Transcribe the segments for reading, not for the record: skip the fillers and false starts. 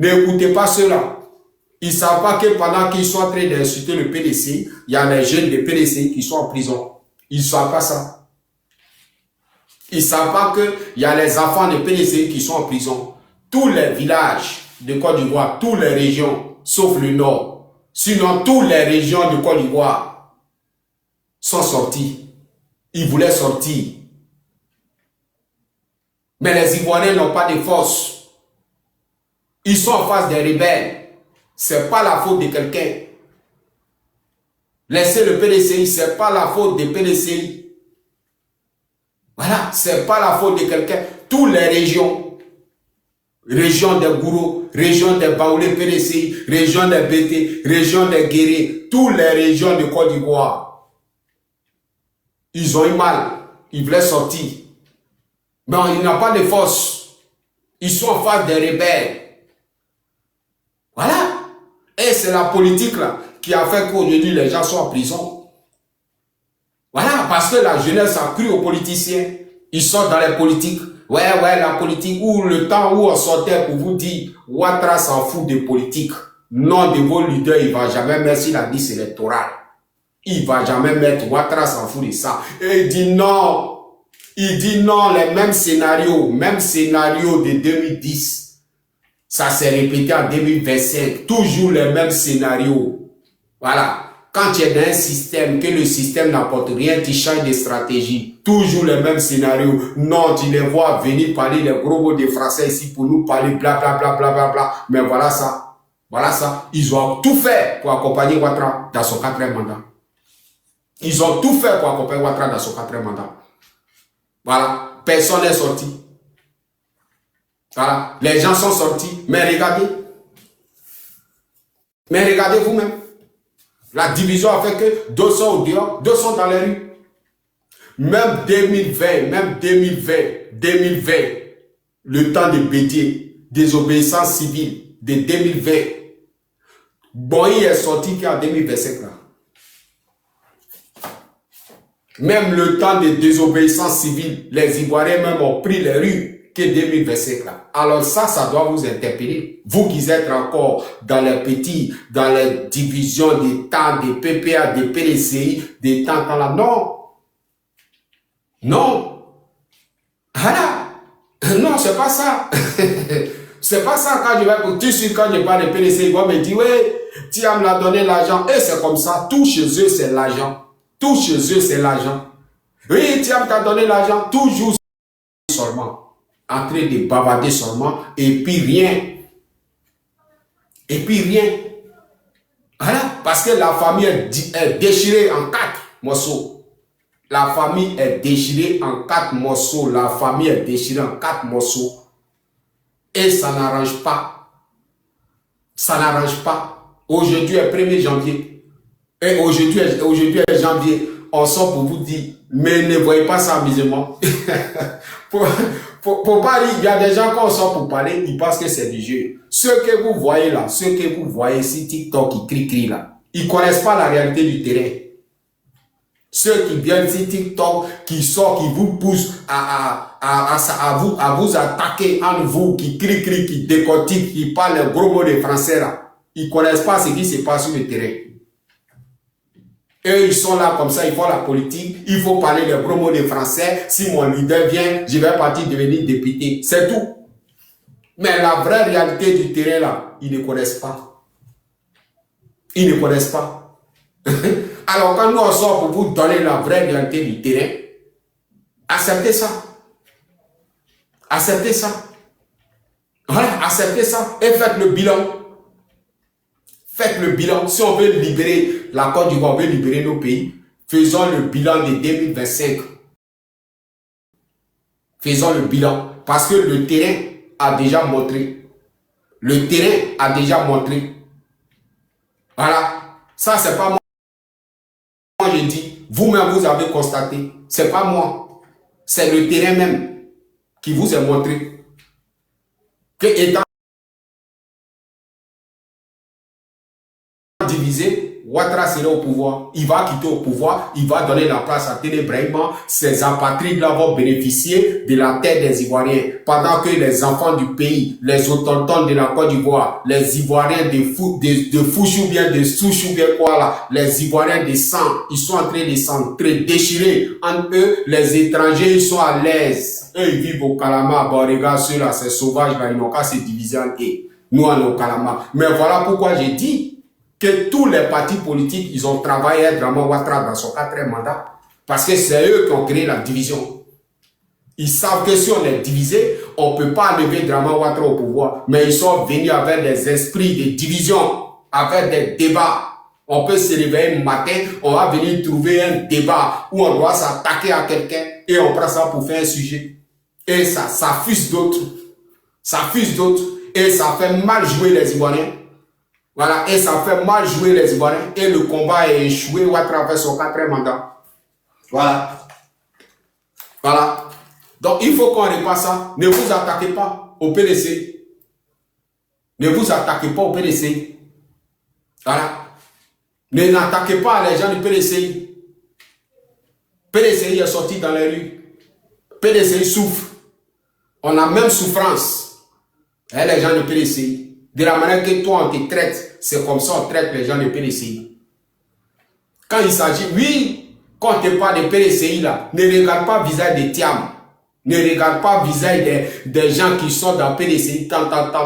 N'écoutez pas cela. Ils ne savent pas que pendant qu'ils sont en train d'insulter le PDC, il y a des jeunes de PDC qui sont en prison. Ils ne savent pas ça. Ils ne savent pas qu'il y a les enfants de PDC qui sont en prison. Tous les villages de Côte d'Ivoire, toutes les régions, sauf le nord, sinon toutes les régions de Côte d'Ivoire sont sorties. Ils voulaient sortir. Mais les Ivoiriens n'ont pas de force. Ils sont en face des rebelles. Ce n'est pas la faute de quelqu'un. Laissez le PDCI, ce n'est pas la faute des PDCI. Voilà, ce n'est pas la faute de quelqu'un. Toutes les régions, région des Gourou, région des Baoulé PDCI, région des BT, région des Guéré, toutes les régions de Côte d'Ivoire, ils ont eu mal. Ils voulaient sortir. Mais il n'y a pas de force. Ils sont en face des rebelles. Voilà. Et c'est la politique là qui a fait qu'aujourd'hui les gens sont en prison. Voilà, parce que la jeunesse a cru aux politiciens. Ils sortent dans les politiques. Ouais, la politique, ou le temps où on sortait pour vous dire, Ouattara s'en fout de politique. Non, de vos leaders, il ne va jamais mettre sur la liste électorale. Il ne va jamais mettre, Ouattara s'en fout de ça. Et il dit non. Il dit non, les mêmes scénarios de 2010. Ça s'est répété en 2025. Toujours les mêmes scénarios. Voilà. Quand tu es dans un système, que le système n'apporte rien, tu changes de stratégie. Toujours les mêmes scénarios. Non, tu les vois venir parler les gros mots des Français ici pour nous parler bla. Mais voilà ça. Voilà ça. Ils ont tout fait pour accompagner Ouattara dans son 4e mandat. Ils ont tout fait pour accompagner Ouattara dans son 4e mandat. Voilà. Personne n'est sorti. Voilà. Les gens sont sortis. Mais regardez. Mais regardez vous-même. La division a fait que 200 au dehors, 200 dans les rues. Même 2020, le temps de Bédier, désobéissance civile de 2020. Boy est sorti qu'en 2025 là. Même le temps de désobéissance civile, les Ivoiriens même ont pris les rues que 2025 là. Alors ça doit vous interpeller. Vous qui êtes encore dans les petits, dans les divisions des temps, des PPA, des PDCI, des temps là. Non. Non. Voilà. Non, c'est pas ça. C'est pas ça quand je vais pour tout suite quand je parle de PDCI, ils vont me dire, ouais, tu as me la donné l'argent. Et c'est comme ça. Tout chez eux, c'est l'argent. Tout chez eux, c'est l'argent. Oui, tu as me donné l'argent. Toujours seulement. En train de bavarder seulement, et puis rien. Et puis rien. Voilà, parce que la famille est déchirée en 4 morceaux. La famille est déchirée en 4 morceaux. La famille est déchirée en 4 morceaux. Et ça n'arrange pas. Ça n'arrange pas. Aujourd'hui est 1er janvier. Et aujourd'hui est janvier. On sort pour vous dire, mais ne voyez pas ça amusement. Pour pas dire, il y a des gens quand on sort pour parler, ils pensent que c'est du jeu. Ceux que vous voyez là, ceux que vous voyez sur TikTok qui crient là, ils connaissent pas la réalité du terrain. Ceux qui viennent sur TikTok, qui sortent, qui vous poussent à vous attaquer en vous, qui crient, qui décortiquent, qui parlent les gros mots des Français là, ils connaissent pas ce qui se passe sur le terrain. Eux, ils sont là comme ça, ils font la politique, il faut parler les gros mots des Français. Si mon leader vient, je vais partir devenir député. C'est tout. Mais la vraie réalité du terrain là, ils ne connaissent pas. Ils ne connaissent pas. Alors quand nous on sort pour vous donner la vraie réalité du terrain, acceptez ça. Acceptez ça. Voilà, acceptez ça et faites le bilan. Faites le bilan. Si on veut libérer la Côte d'Ivoire, on veut libérer nos pays, faisons le bilan de 2025. Faisons le bilan. Parce que le terrain a déjà montré. Le terrain a déjà montré. Voilà. Ça, c'est pas moi. Moi, je dis. Vous-même, vous avez constaté. C'est pas moi. C'est le terrain même qui vous a montré que étant divisé, Ouattara sera au pouvoir, il va quitter au pouvoir, il va donner la place à Téné Brahima, ces apatrides-là vont bénéficier de la terre des Ivoiriens, pendant que les enfants du pays, les autochtones de la Côte d'Ivoire, les Ivoiriens de Fouchou bien, de Souchou bien quoi là, les Ivoiriens de sang, ils sont en train de s'entrer, déchirer entre eux, les étrangers, ils sont à l'aise. Eux, ils vivent au Kalama, bon, regarde ceux-là, ces sauvages-là, ils n'ont qu'à se diviser en eux. Nous, on est au Kalama. Mais voilà pourquoi j'ai dit que tous les partis politiques, ils ont travaillé à Draman Ouattara dans son 4e mandat. Parce que c'est eux qui ont créé la division. Ils savent que si on est divisé, on ne peut pas lever Draman Ouattara au pouvoir. Mais ils sont venus avec des esprits de division, avec des débats. On peut se réveiller un matin, on va venir trouver un débat où on doit s'attaquer à quelqu'un et on prend ça pour faire un sujet. Et ça fuse d'autres. Ça fuse d'autres. Et ça fait mal jouer les Ivoiriens. Voilà, et ça fait mal jouer les Ivoiriens. Et le combat a échoué à travers son 4e mandat. Voilà. Voilà. Donc, il faut qu'on repasse ça. Ne vous attaquez pas au PDC. Ne vous attaquez pas au PDC. Voilà. Ne n'attaquez pas les gens du PDC. PDC est sorti dans les rues. PDC souffre. On a même souffrance. Et les gens du PDC. De la manière que toi, on te traite, c'est comme ça on traite les gens de PDCI. Quand il s'agit, oui, quand on te parle de PDCI, là, ne regarde pas le visage des Tiam. Ne regarde pas le visage des gens qui sont dans PDCI.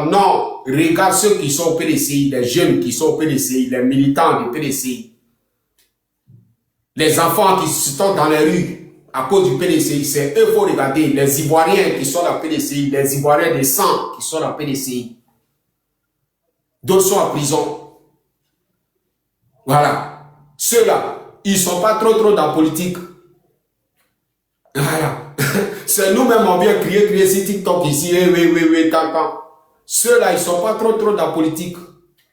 Non, regarde ceux qui sont au PDCI, les jeunes qui sont au PDCI, les militants du PDCI. Les enfants qui sont dans les rues à cause du PDCI, c'est eux qu'il faut regarder. Les Ivoiriens qui sont dans le PDCI, les Ivoiriens de sang qui sont dans le PDCI. D'autres sont en prison. Voilà. Ceux-là, ils ne sont pas trop dans la politique. Voilà. C'est nous-mêmes, on vient crier sur TikTok ici. Oui, tant. Ceux-là, ils ne sont pas trop dans la politique.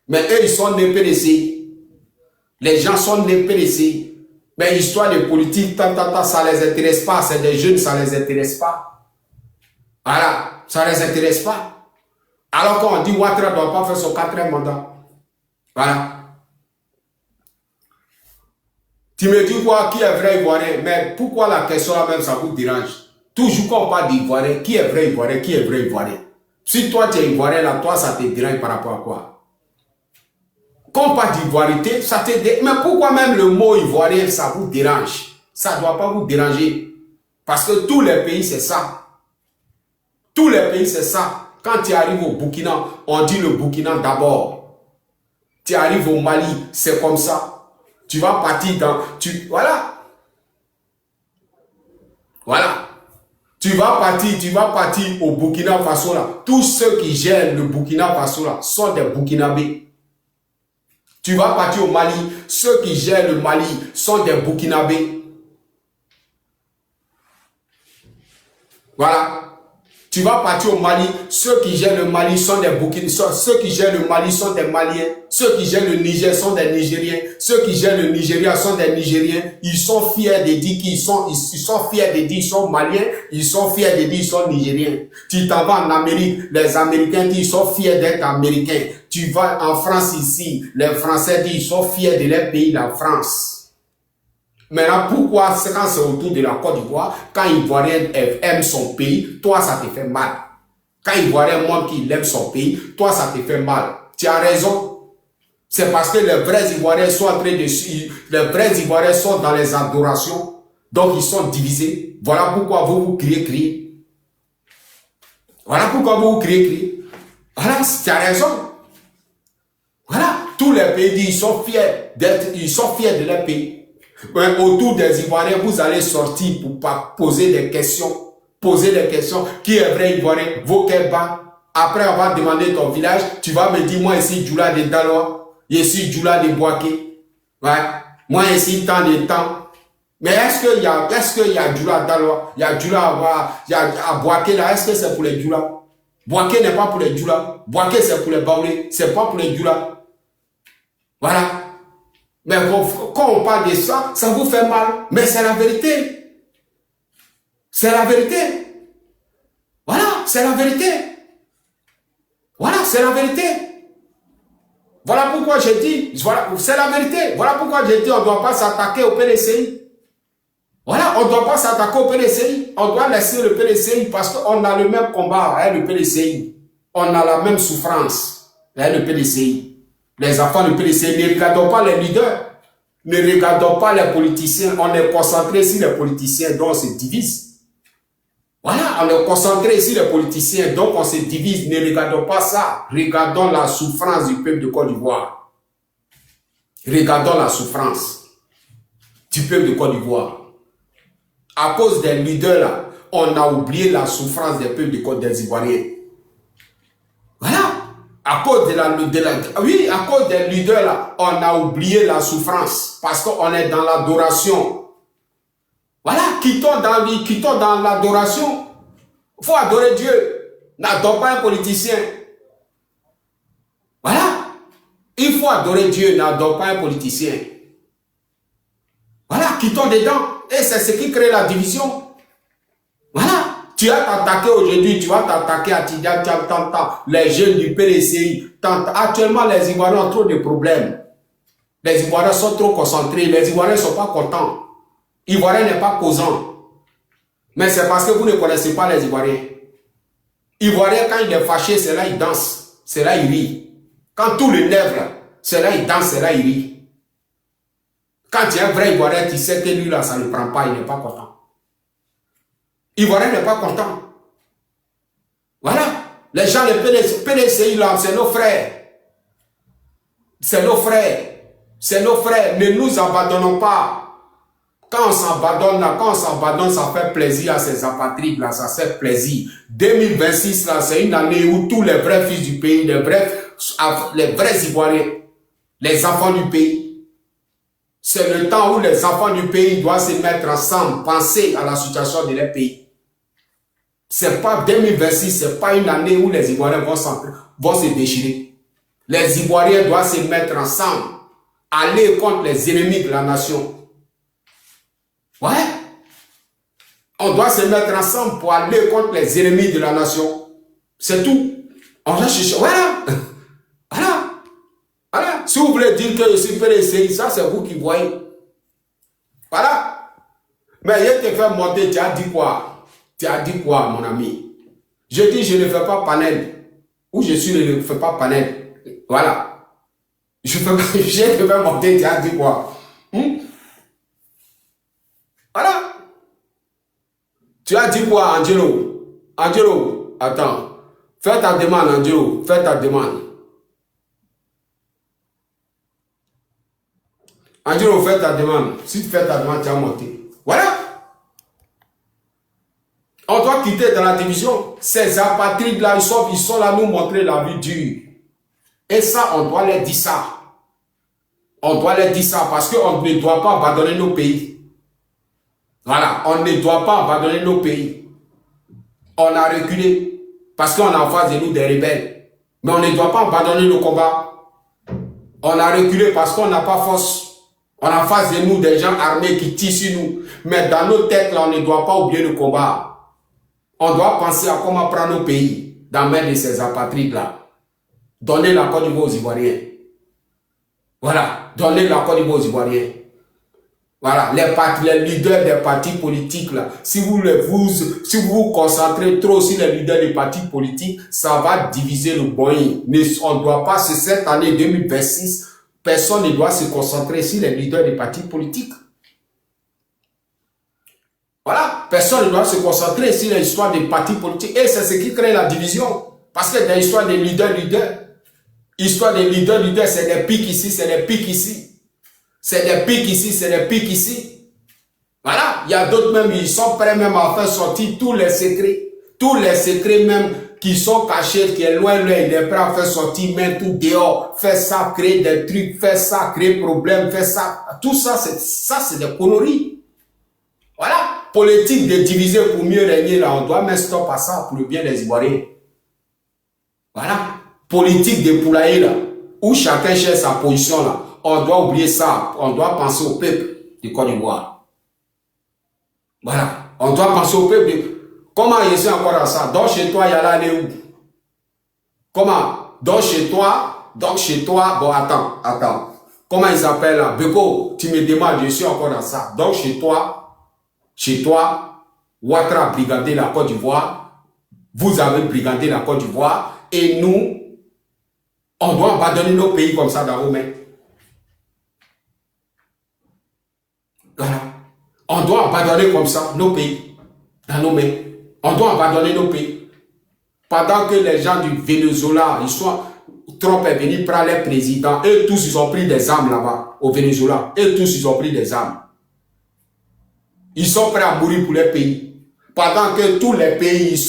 Mais eux, ils sont nés PDC. Les gens sont nés PDC. Mais l'histoire de politique, ça ne les intéresse pas. C'est des jeunes, ça ne les intéresse pas. Voilà. Ça ne les intéresse pas. Alors qu'on dit Ouattara ne doit pas faire son 4e mandat. Voilà. Tu me dis quoi, qui est vrai Ivoirien? Mais pourquoi la question là même ça vous dérange? Toujours quand on parle d'Ivoirien, qui est vrai Ivoirien? Qui est vrai Ivoirien? Si toi tu es Ivoirien là, toi ça te dérange par rapport à quoi? Quand on parle d'ivoirité, ça te dérange. Mais pourquoi même le mot Ivoirien ça vous dérange? Ça ne doit pas vous déranger. Parce que tous les pays c'est ça. Tous les pays c'est ça. Quand tu arrives au Burkina, on dit le Burkina d'abord. Tu arrives au Mali, c'est comme ça. Tu vas partir dans... Voilà. Voilà. Tu vas partir au Burkina Faso là. Tous ceux qui gèrent le Burkina Faso là sont des Burkinabés. Tu vas partir au Mali. Ceux qui gèrent le Mali sont des Burkinabés. Voilà. Tu vas partir au Mali, ceux qui gèrent le Mali sont des Burkinabés, ceux qui gèrent le Mali sont des Maliens, ceux qui gèrent le Niger sont des Nigériens, ceux qui gèrent le Nigeria sont des Nigériens, ils sont fiers de dire qu'ils sont, ils sont fiers de dire qu'ils sont Maliens, ils sont fiers de dire qu'ils sont Nigériens. Tu t'en vas en Amérique, les Américains disent qu'ils sont fiers d'être Américains. Tu vas en France ici, les Français disent qu'ils sont fiers de leur pays, la France. Maintenant, pourquoi quand c'est autour de la Côte d'Ivoire, quand Ivoirien aime son pays, toi ça te fait mal. Quand Ivoirien montre qu'il aime son pays, toi ça te fait mal. Tu as raison. C'est parce que les vrais Ivoiriens sont en train de... Les vrais Ivoiriens sont dans les adorations, donc ils sont divisés. Voilà pourquoi vous criez. Voilà pourquoi vous criez. Voilà, tu as raison. Voilà, tous les pays disent ils sont fiers de leur pays. Mais autour des Ivoiriens, vous allez sortir pour pas poser des questions. Poser des questions. Qui est vrai Ivoirien? Vokeba. Après avoir demandé ton village, tu vas me dire, moi ici, Djoula de Daloa. Ici, Djoula de Boaké. Ouais. Moi ici, tant de temps. Mais est-ce qu'il y a Djoula à Daloa? Il y a Djoula à Boaké là. Est-ce que c'est pour les Djoula? Boaké n'est pas pour les Djoula. Boaké c'est pour les Baoulé. C'est pas pour les Djoula. Voilà. Mais quand on parle de ça, ça vous fait mal. Mais c'est la vérité. C'est la vérité. Voilà, c'est la vérité. Voilà, c'est la vérité. Voilà pourquoi j'ai dit, voilà, c'est la vérité. Voilà pourquoi j'ai dit, on ne doit pas s'attaquer au PDCI. Voilà, on ne doit pas s'attaquer au PDCI. On doit laisser le PDCI parce qu'on a le même combat avec le PDCI. On a la même souffrance avec le PDCI. Les enfants du PDCI, ne regardons pas les leaders. Ne regardons pas les politiciens. On est concentré sur les politiciens, donc on se divise. Voilà, on est concentré sur les politiciens, donc on se divise. Ne regardons pas ça. Regardons la souffrance du peuple de Côte d'Ivoire. Regardons la souffrance du peuple de Côte d'Ivoire. À cause des leaders là, on a oublié la souffrance des peuples de Côte d'Ivoire. Voilà. À cause à cause des leaders là, on a oublié la souffrance parce qu'on est dans l'adoration. Voilà, quittons dans l'adoration. Il faut adorer Dieu. N'adore pas un politicien. Voilà. Il faut adorer Dieu, n'adore pas un politicien. Voilà, quittons dedans. Et c'est ce qui crée la division. Voilà. Tu vas t'attaquer aujourd'hui, tu vas t'attaquer à Tidia, les jeunes du PDCI. Actuellement, les Ivoiriens ont trop de problèmes. Les Ivoiriens sont trop concentrés. Les Ivoiriens ne sont pas contents. Ivoirien n'est pas causant. Mais c'est parce que vous ne connaissez pas les Ivoiriens. Ivoirien, quand il est fâché, c'est là il danse. C'est là il rit. Quand tout le lève, c'est là il danse, c'est là il rit. Quand tu es un vrai Ivoirien, tu sais que lui là, ça ne prend pas, il n'est pas content. Ivoirien n'est pas content. Voilà. Les gens, les PDCI là, c'est nos frères. C'est nos frères. C'est nos frères. Ne nous abandonnons pas. Quand on s'abandonne là, ça fait plaisir à ces apatrides là, ça fait plaisir. 2026 là, c'est une année où tous les vrais fils du pays, les vrais Ivoiriens, les enfants du pays, c'est le temps où les enfants du pays doivent se mettre ensemble, penser à la situation de leur pays. C'est pas 2026, c'est pas une année où les Ivoiriens vont se déchirer. Les Ivoiriens doivent se mettre ensemble, aller contre les ennemis de la nation. Ouais. On doit se mettre ensemble pour aller contre les ennemis de la nation. C'est tout. On va chercher. Voilà. Voilà. Voilà. Si vous voulez dire que je suis PDCI, ça c'est vous qui voyez. Voilà. Mais il te fait monter, tu as dit quoi? Tu as dit quoi, mon ami? Je dis, je ne fais pas panel. Ou je ne fais pas panel. Voilà. Je te fais monter, tu as dit quoi? Voilà. Tu as dit quoi, Angelo? Angelo, attends. Fais ta demande, Angelo. Fais ta demande. Angelo, fais ta demande. Si tu fais ta demande, tu as monté. Voilà. On doit quitter dans la division. Ces apatrides là, ils sont là nous montrer la vie dure. Et ça, on doit leur dire ça. On doit leur dire ça parce qu'on ne doit pas abandonner nos pays. Voilà, on ne doit pas abandonner nos pays. On a reculé parce qu'on a en face de nous des rebelles. Mais on ne doit pas abandonner le combat. On a reculé parce qu'on n'a pas force. On a en face de nous des gens armés qui tirent sur nous. Mais dans nos têtes, là, on ne doit pas oublier le combat. On doit penser à comment prendre nos pays dans main de ces apatrides-là. Donner la Côte d'Ivoire aux Ivoiriens. Voilà, donner la Côte d'Ivoire aux Ivoiriens. Voilà, les leaders des partis politiques, là, si vous vous concentrez trop sur les leaders des partis politiques, ça va diviser le Boeing. On ne doit pas, cette année 2026, personne ne doit se concentrer sur les leaders des partis politiques. Voilà, personne ne doit se concentrer sur l'histoire des partis politiques. Et c'est ce qui crée la division. Parce que dans l'histoire des leaders, histoire des leaders, c'est des pics ici, c'est des pics ici. C'est des pics ici, c'est des pics ici. Voilà, il y a d'autres même, ils sont prêts même à faire sortir tous les secrets même qui sont cachés, qui est loin, il est prêt à faire sortir même tout dehors, faire ça, créer des trucs, faire ça, créer problème, faire ça. Tout ça, c'est des conneries. Voilà. Politique de diviser pour mieux régner, là, on doit mettre stop à ça pour le bien des Ivoiriens. Voilà. Politique de poulailler, là, où chacun cherche sa position, là. On doit oublier ça. On doit penser au peuple du Côte d'Ivoire. Voilà. On doit penser au peuple. Comment je suis encore à ça? Donc chez toi, il y a là, aller où? Comment? Donc chez toi, Donc chez toi, bon attends. Comment il s'appelle là? Beko, tu me demandes, je suis encore dans ça. Donc chez toi, Ouattara a brigadé la Côte d'Ivoire, vous avez brigadé la Côte d'Ivoire, et nous, on doit abandonner nos pays comme ça dans vos mains. Voilà. On doit abandonner comme ça nos pays dans nos mains. On doit abandonner nos pays. Pendant que les gens du Venezuela, Trump est venu prendre les présidents, eux tous ils ont pris des armes là-bas, au Venezuela. Eux tous ils ont pris des armes. Ils sont prêts à mourir pour les pays. Pendant que tous les pays,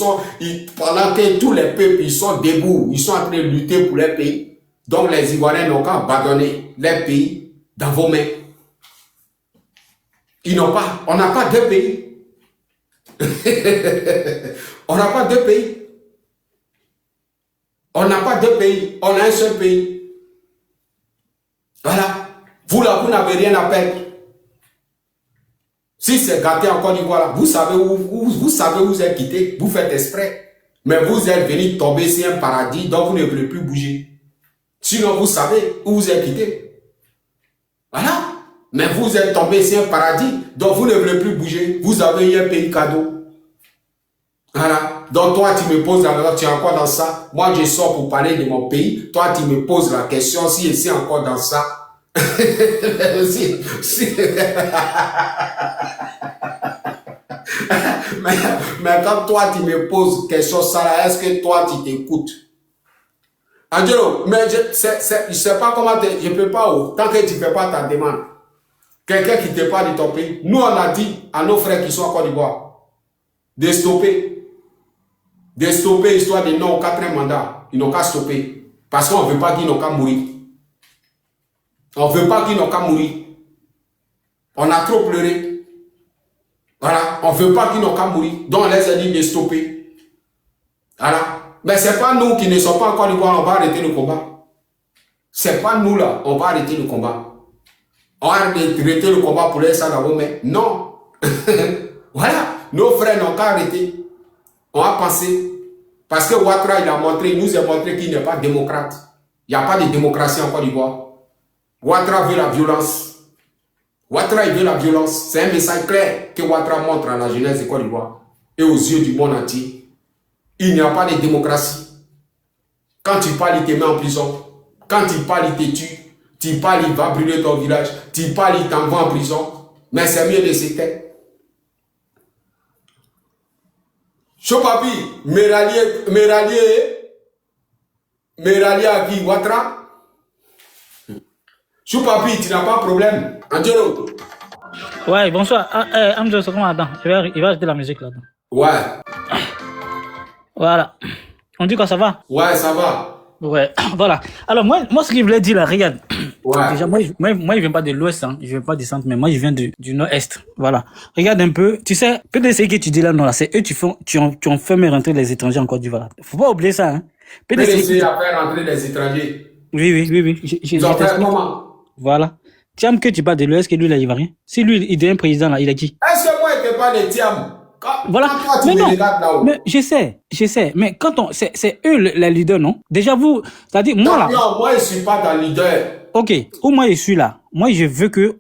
pendant que tous les peuples, ils sont debout, ils sont en train de lutter pour les pays. Donc les Ivoiriens n'ont qu'à abandonner les pays dans vos mains. On n'a pas deux pays. On n'a pas deux pays. On n'a pas deux pays. On a un seul pays. Voilà. Vous là, vous n'avez rien à perdre. Si c'est gâté en Côte d'Ivoire, vous savez où vous êtes quitté. Vous faites exprès. Mais vous êtes venu tomber sur un paradis, donc vous ne voulez plus bouger. Sinon, vous savez où vous êtes quitté. Voilà. Mais vous êtes tombé sur un paradis, donc vous ne voulez plus bouger. Vous avez eu un pays cadeau. Voilà. Donc toi, tu me poses la question, tu es encore dans ça. Moi, je sors pour parler de mon pays. Toi, tu me poses la question, si je suis encore dans ça. mais quand toi, tu me poses question ça là, est-ce que toi, tu t'écoutes? Angelo, mais je sais pas comment je peux pas, tant que tu fais pas ta demande. Quelqu'un qui te parle de ton pays. Nous, on a dit à nos frères qui sont en Côte d'Ivoire de stopper. De stopper histoire de non au 4e mandat. Ils n'ont qu'à stopper. Parce qu'on ne veut pas qu'ils n'ont qu'à mourir. On ne veut pas qu'ils n'ont qu'à mourir. On a trop pleuré. Voilà. On ne veut pas qu'ils n'ont qu'à mourir. Donc on les a dit de stopper. Voilà. Mais ce n'est pas nous qui ne sommes pas en Côte d'Ivoire, on va arrêter le combat. Ce n'est pas nous là, on va arrêter le combat. On va arrêter le combat pour laisser ça dans vos mains. Non. Voilà. Nos frères n'ont qu'à arrêter. On a pensé. Parce que Ouattara, il nous a montré qu'il n'est pas démocrate. Il n'y a pas de démocratie en Côte d'Ivoire. Ouattara veut la violence. Ouattara, il veut la violence. C'est un message clair que Ouattara montre à la jeunesse de Côte d'Ivoire et aux yeux du monde entier. Il n'y a pas de démocratie. Quand tu parles, il te met en prison. Quand tu parles, il te tue. Tu parles, il va brûler ton village. Tu parles, il t'envoie en prison. Mais c'est mieux de se taire. Chopapi, Meralier à qui? Ouattara? Chopapi, tu n'as pas de problème. Angelo. Ouais, bonsoir. Amjo, c'est comment? Attends, il va ajouter la musique là-dedans. Ouais. Voilà. On dit quoi, ça va? Ouais, ça va. Ouais, voilà. Alors, moi, ce que je voulais dire là, regarde. Ouais. Déjà, moi, je viens pas de l'ouest, hein. Je viens pas du centre, mais moi, je viens du nord-est. Voilà. Regarde un peu. Tu sais, peut-être ce que tu dis là, non, là, c'est eux qui ont fait rentrer les étrangers en Côte d'Ivoire. Faut pas oublier ça, hein. PDC a fait rentrer les étrangers. Oui. Ils ont fait comment? Voilà. Tiam que tu parles de l'ouest, que lui, là, il va rien. Si lui, il devient président, là, il a qui? Est-ce que moi, je ne pas de Tiam? Voilà. Quand tu me regardes là-haut. Mais je sais. Mais quand c'est eux les leaders, non? Déjà, vous, c'est-à-dire, moi, là. Non, moi, je ne suis pas dans le leader. Ok. Où moi, je suis là. Moi, je veux que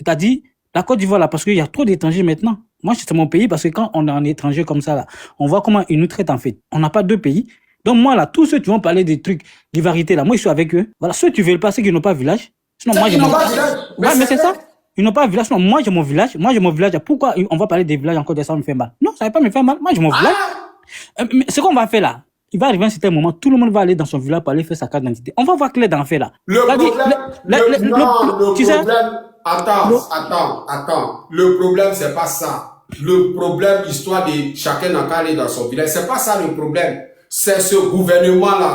t'as dit, la Côte d'Ivoire, là, parce qu'il y a trop d'étrangers maintenant. Moi, c'est mon pays, parce que quand on est un étranger comme ça, là, on voit comment ils nous traitent, en fait. On n'a pas deux pays. Donc, moi, là, tous ceux qui vont parler des trucs, des variétés, là, moi, je suis avec eux. Voilà. Ceux qui veulent pas, ceux qui n'ont pas village. Sinon, moi, j'ai mon village. Ouais, mais c'est ça. Ils n'ont pas un village. Sinon, moi, j'ai mon village. Pourquoi on va parler des villages encore de ça me fait mal? Non, ça va pas me faire mal. Moi, j'ai mon village. Mais ce qu'on va faire là, il va arriver un certain moment, tout le monde va aller dans son village pour aller faire sa carte d'identité. On va voir clair dans le fait là. Attends. Le problème, c'est pas ça. Le problème, histoire de chacun n'a qu'à aller dans son village. C'est pas ça le problème. C'est ce gouvernement-là,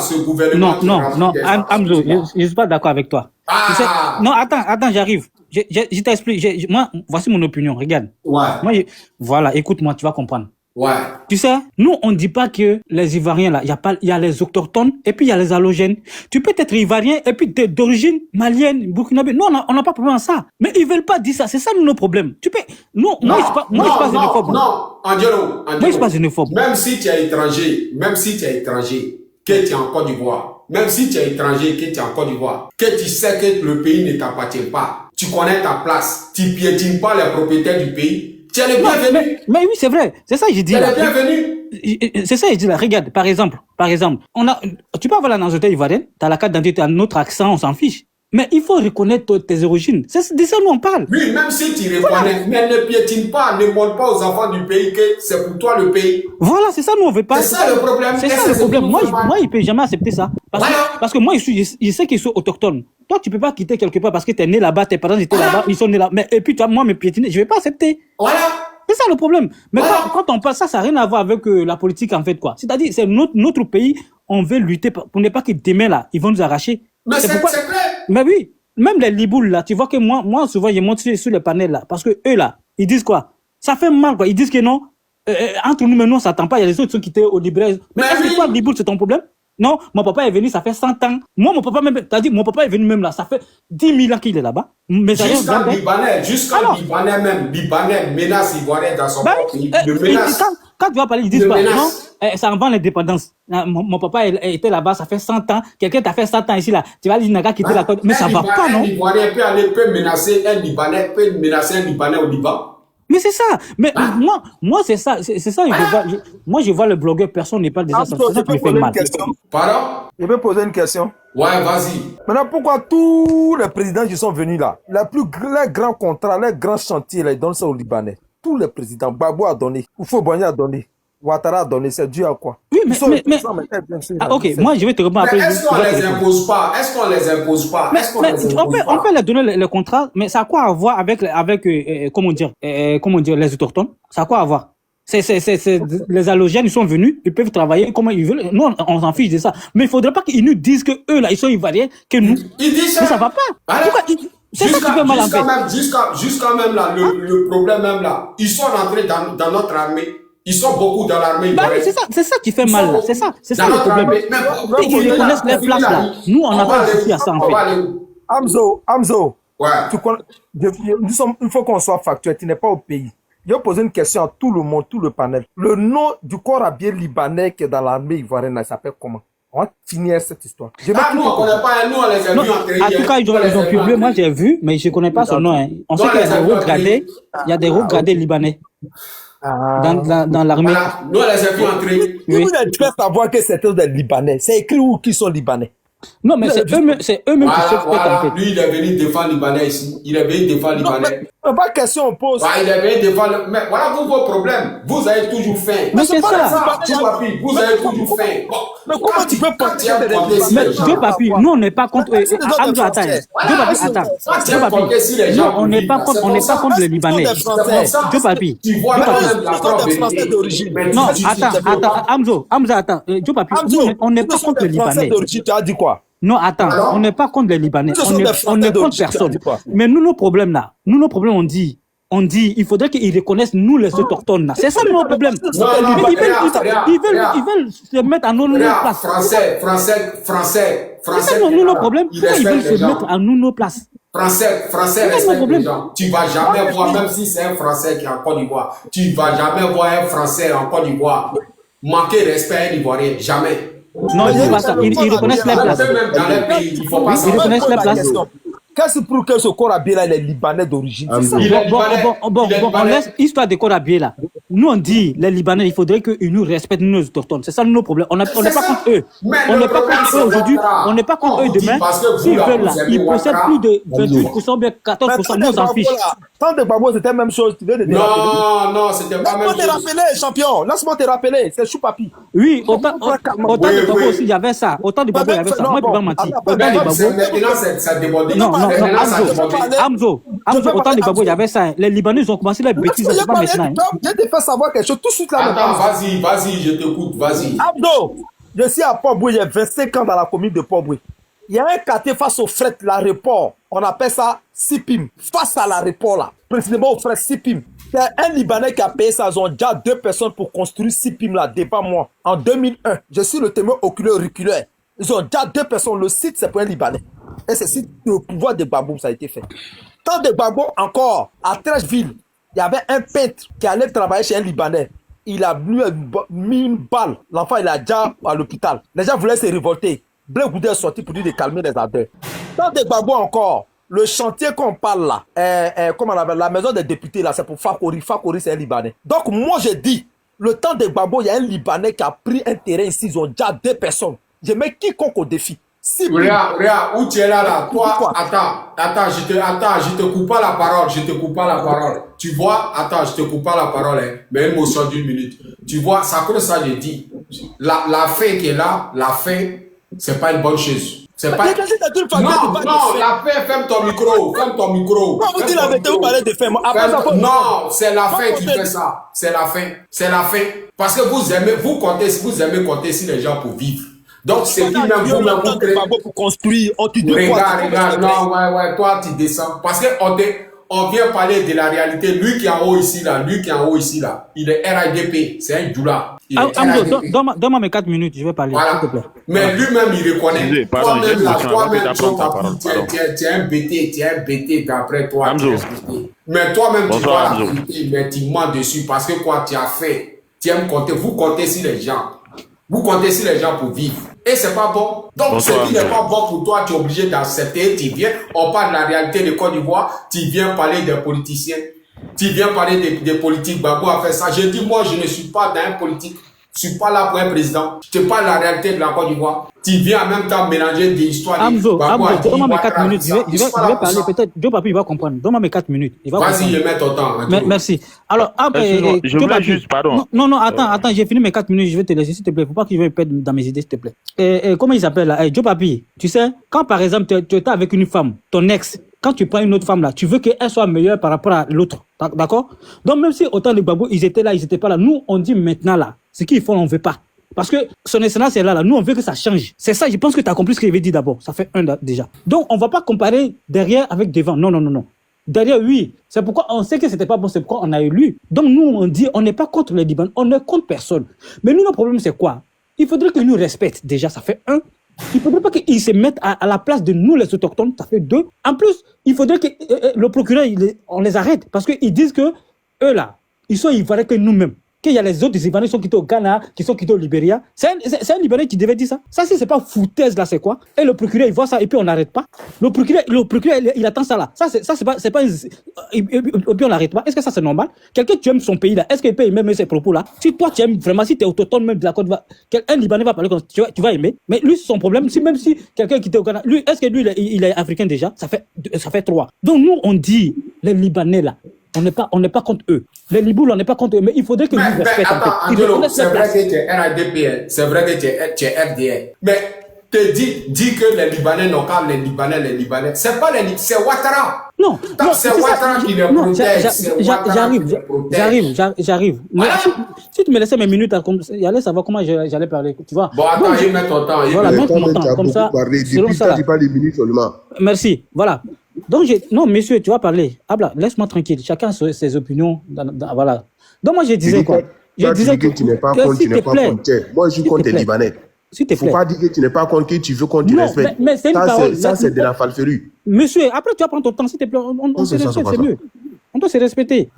Non, Amzo, je suis pas d'accord avec toi. Tu sais, non, attends, j'arrive. Je t'explique. Moi, voici mon opinion. Regarde. Ouais. Voilà, écoute-moi, tu vas comprendre. Ouais. Tu sais, nous, on dit pas que les Ivoiriens, là, il y a les autochtones et puis il y a les allogènes. Tu peux être Ivoirien et puis d'origine malienne, burkinabé. Nous, on n'a pas de problème à ça. Mais ils veulent pas dire ça. C'est ça, nos problèmes. Tu peux, moi, je suis pas xénophobe. Non, Angelo. Moi, je suis pas xénophobe. Même si tu es étranger, que tu es en Côte d'Ivoire, même si tu es étranger, que tu es en Côte d'Ivoire, que tu sais que le pays ne t'appartient pas, tu connais ta place, tu piétines pas les propriétaires du pays, tu es le bienvenu. Mais oui, c'est vrai. C'est ça que j'ai dit Tu es là. le bienvenu. C'est ça que je dis là. Regarde, par exemple, tu peux avoir la nationalité ivoirienne, tu as la carte d'identité, tu as notre accent, on s'en fiche. Mais il faut reconnaître tes origines. C'est de ça nous on parle. Oui, même si tu reconnais, mais ne piétine pas, ne montre pas aux enfants du pays que c'est pour toi le pays. Voilà, c'est ça nous on veut pas. C'est ça le problème. C'est ça le problème. Moi, il peut jamais accepter ça. Parce que moi, je sais qu'ils sont autochtones. Toi, tu peux pas quitter quelque part parce que tu es né là-bas, tes parents étaient là-bas, ils sont nés là. Mais, et puis, toi, moi, me piétiner, je vais pas accepter. Voilà. C'est ça le problème. Mais quand on parle, ça n'a rien à voir avec la politique, en fait, quoi. C'est-à-dire, c'est notre pays, on veut lutter pour ne pas que demain, là, ils vont nous arracher. Mais c'est clair. Mais oui, même les liboules, là, tu vois que moi souvent, je monte sur les panels, là, parce que eux, là, ils disent quoi? Ça fait mal, quoi. Ils disent que non, entre nous, mais nous, on s'attend pas. Il y a les autres qui sont quittés au libraire. Mais est-ce que toi, liboule, c'est ton problème? Non, mon papa est venu, ça fait 100 ans. Moi, mon papa même, t'as dit, mon papa est venu même là, ça fait 10 000 ans qu'il est là-bas. Jusqu'à Libanais même, Libanais menace Ivoirien dans son pays. Quand tu vas parler, ils disent pas, non, ça en vend l'indépendance. Mon papa était là-bas, ça fait 100 ans. Quelqu'un t'a fait 100 ans ici, là. Tu vas dire, Naga quitter la côte. Mais ça va pas, non? Un Ivoirien peut menacer un Libanais, au Liban. Mais c'est ça. Mais moi, c'est ça. C'est ça. Moi, je vois le blogueur, personne n'est pas déjà. C'est ça qui me fait mal. Pardon? Je peux poser une question? Ouais, vas-y. Maintenant, pourquoi tous les présidents qui sont venus là, les grands contrats, les grands chantiers, là, ils donnent ça aux Libanais? Tous les présidents, Gbagbo a donné, Houphouët-Boigny a donné, Ouattara a donné, c'est dû à quoi? Oui, mais ok, moi je vais te répondre après. Est-ce qu'on les impose pas? On peut leur donner le contrat, mais ça a quoi à voir avec comment dire, les autochtones? Ça a quoi à voir? Les allogènes, ils sont venus, ils peuvent travailler comme ils veulent. Nous, on s'en fiche de ça. Mais il faudrait pas qu'ils nous disent que eux là, ils sont ivoiriens, que nous. Ils disent ça. Mais ça va pas. Voilà. C'est ça qui fait mal en fait. Jusqu'à même là, le problème même là, ils sont rentrés dans notre armée. Ils sont beaucoup dans l'armée. Bah oui, c'est ça qui fait mal là. C'est ça le problème. Ils reconnaissent les places là. Nous, on n'a pas de souci à ça en fait. Hamzo, ouais. Il faut qu'on soit factuel. Tu n'es pas au pays. Je vais poser une question à tout le monde, tout le panel. Le nom du corps habillé libanais qui est dans l'armée ivoirienne, il s'appelle comment? On va finir cette histoire. Nous, on connaît pas, nous, on les a vus entrer. En tout cas, ils ont publié, moi j'ai vu, mais je ne connais pas son nom. Hein. On sait qu'il y a des hauts gradés, libanais. Dans l'armée. Voilà. Nous, on les a vus entrer. Oui. Vous êtes fait savoir que c'était des Libanais. C'est écrit où qui sont Libanais? Non, mais c'est eux-mêmes qui se fait en fait. Lui, il est venu défendre Libanais ici. Il est venu défendre Libanais. Pas question, on pose. Il est venu défendre. Mais voilà vos problèmes. Vous avez toujours faim. Mais c'est ça. Vous avez toujours faim. Mais comment tu peux porter mais Joe Papi, nous on n'est pas contre. Attends. Non, on n'est pas contre les Libanais. Joe Papi. Non, attends. Hamzo, attends. Joe Papi, on n'est pas contre les Libanais. Tu as dit quoi? Non, attends, on n'est pas contre les Libanais. On n'est contre personne. Mais nos problèmes, on dit, il faudrait qu'ils reconnaissent nous les autochtones là. C'est ça nos problèmes. Ils veulent se mettre à nos places. Français. C'est ça nos problèmes. Pourquoi ils veulent se mettre à nos places? Français, respecte les gens. Tu vas jamais voir, même si c'est un Français qui est en Côte d'Ivoire, tu vas jamais voir un Français en Côte d'Ivoire manquer respect à un Ivoirien. Jamais. Non, ils reconnaissent les places. Dans les pays, il faut pas ils reconnaissent les places. Qu'est-ce pour que ce corps habillé là, il est libanais d'origine? On laisse l'histoire des corps habillés là. Nous, on dit, les Libanais, il faudrait qu'ils nous respectent, nos autochtones. C'est ça nos problèmes. On n'est pas contre eux. On n'est pas contre eux aujourd'hui. On n'est pas contre eux demain. S'ils veulent là, ils possèdent plus de 28%, bien 14%. Nous, on s'en fiche. Tant de Gbagbo, c'était la même chose. Tu veux de non, c'était pas la même chose. Laisse-moi te rappeler, champion. Laisse-moi te rappeler. C'est Choupapi. Oui, autant de Gbagbo aussi, il y avait ça. Autant de Gbagbo, il y avait ça. Moi, je ne peux pas mentir. Autant de Gbagbo. Maintenant, ça déborde. Non, Hamzo, autant de Gbagbo, il y avait ça. Les Libanais, ils ont commencé les bêtises. C'est pas maintenant. Je te fais savoir quelque chose tout de suite là. Attends, vas-y, je t'écoute, vas-y. Hamzo, je suis à Port-Boué, j'ai 25 ans dans la commune de Port-Boué. Il y a un quartier face au fret, l'aéroport. On appelle ça Sipim. Face à l'aéroport là, précisément au fret Sipim. C'est un Libanais qui a payé ça. Ils ont déjà 2 personnes pour construire Sipim là, devant moi. En 2001, je suis le témoin oculaire. Ils ont déjà 2 personnes. Le site, c'est pour un Libanais. Et c'est site le pouvoir de Gbagbo, ça a été fait. Tant de Gbagbo encore, à Trècheville, il y avait un peintre qui allait travailler chez un Libanais. Il a mis une balle. L'enfant, il est déjà à l'hôpital. Les gens voulaient se révolter. Blé Goudé est sorti pour dire de calmer les ardeurs. Dans des Gbagbo encore, le chantier qu'on parle là, comment on appelle, la maison des députés là, c'est pour Fakori. Fakori, c'est un Libanais. Donc moi j'ai dit, le temps des Gbagbo, il y a un Libanais qui a pris un terrain ici, ils ont déjà 2 personnes. Je mets quiconque au défi. Si Regarde, où tu es là, toi, attends, je te coupe pas la parole, Tu vois, attends, je te coupe pas la parole, hein, mais une motion d'1 minute. Tu vois, ça comme ça, j'ai dit, la fin qui est là, la fin, c'est pas une bonne chose. C'est pas... Non, la fin, ferme ton micro. Quand vous dites la vérité, vous parlez de fin. Non, c'est la fin qui fait ça. C'est la fin. Parce que vous aimez compter si les gens pour vivre. Donc, c'est qui même vous-même vous créez. Pour construire, Regarde, non, ouais, toi, tu descends. Parce que on vient parler de la réalité. Lui qui est en haut ici, là, il est RADP, c'est un Djoula. Donne-moi mes 4 minutes, je vais parler. Voilà. S'il te plaît. Mais lui-même, il reconnaît. Toi-même, tu es un BT, d'après toi. Mais toi-même, tu vois la vérité, mais tu mens dessus parce que quoi, tu as fait. Tu aimes compter, vous comptez sur les gens. Vous comptez sur les gens pour vivre. Et c'est pas bon. Donc, ce qui n'est pas bon pour toi, tu es obligé d'accepter. Tu viens, on parle de la réalité de Côte d'Ivoire, tu viens parler des politiciens. Tu viens parler des politiques. Gbagbo a fait ça. Je dis, moi, je ne suis pas dans un politique. Je suis pas là pour un président. Je te parle de la réalité de la Côte d'Ivoire. Tu viens en même temps mélanger des histoires. Hamzo, donne-moi mes 4 minutes. Je vais parler. Peut-être, Joe Papi, il va comprendre. Donne-moi mes 4 minutes. Vas-y, je mets ton temps. Merci. Alors, je voulais juste, pardon. Non, attends, j'ai fini mes 4 minutes. Je vais te laisser, s'il te plaît. Faut pas que je me perde dans mes idées, s'il te plaît. Comment il s'appelle là? Joe Papi, tu sais, quand par exemple, tu étais avec une femme, ton ex, quand tu prends une autre femme là, tu veux qu'elle soit meilleure par rapport à l'autre. D'accord? Donc, même si autant de Gbagbo, ils étaient là, ils étaient pas là. Nous, on dit maintenant là, ce qu'il faut, on veut pas. Parce que son excellence est là. Nous, on veut que ça change. C'est ça, je pense que tu as compris ce que je vais dire d'abord. Ça fait un déjà. Donc, on ne va pas comparer derrière avec devant. Non. Derrière, oui. C'est pourquoi on sait que c'était pas bon. C'est pourquoi on a élu. Donc, nous, on dit, on n'est pas contre les Libanais. On ne contre personne. Mais nous, notre problème, c'est quoi? Il faudrait qu'ils nous respectent. Déjà, ça fait 1. Il ne faudrait pas qu'ils se mettent à la place de nous, les autochtones. Ça fait 2. En plus, il faudrait que le procureur, on les arrête. Parce qu'ils disent que eux, là, ils sont ivoiriens que nous-mêmes. Qu'il y a les autres Ivoiriens qui sont quittés au Ghana, qui sont quittés au Libéria. C'est un Libanais qui devait dire ça. Ça, si c'est pas foutaise, là, c'est quoi? Et le procureur, il voit ça, et puis on n'arrête pas. Le procureur, il attend ça, là. Ça, c'est pas et puis on n'arrête pas. Est-ce que ça, c'est normal? Quelqu'un, tu aimes son pays, là. Est-ce qu'il peut aimer ces propos, là? Si toi, tu aimes vraiment, si tu es autochtone même de la Côte d'Ivoire, un Libanais va parler comme ça, tu vas aimer. Mais lui, son problème, même si quelqu'un qui était au Ghana, lui, est-ce que lui, il est africain déjà? Ça fait 3. Donc, nous, on dit, les Libanais, là, on n'est pas contre eux. Les Libouls, on n'est pas contre eux, mais il faudrait que nous respectent. Attends, Angelo, c'est vrai que tu es RADP, c'est vrai que tu es RDR. Mais dis que les Libanais n'ont qu'à les Libanais. C'est pas les Libanais, c'est Ouattara. Non, c'est Ouattara qui les protège. J'arrive. Voilà. Si tu me laissais mes minutes, j'allais savoir comment j'allais parler. Tu vois. Bon, attends, je mets ton temps. Voilà, mets ton temps, comme ça. Depuis ça, tu parles des minutes seulement. Merci, voilà. Donc, non, monsieur, tu vas parler. Abla, laisse-moi tranquille. Chacun a ses opinions. Voilà. Donc, moi, je disais quoi? Je disais que tu n'es pas contre, tu n'es pas contre. Moi, je suis contre les Libanais. Il ne faut pas dire que tu n'es pas contre, que tu veux qu'on te respecte. Mais c'est une parole. Ça, c'est de la falferue. Monsieur, après, tu vas prendre ton temps, s'il te plaît. On se respecte, c'est mieux. On doit se respecter.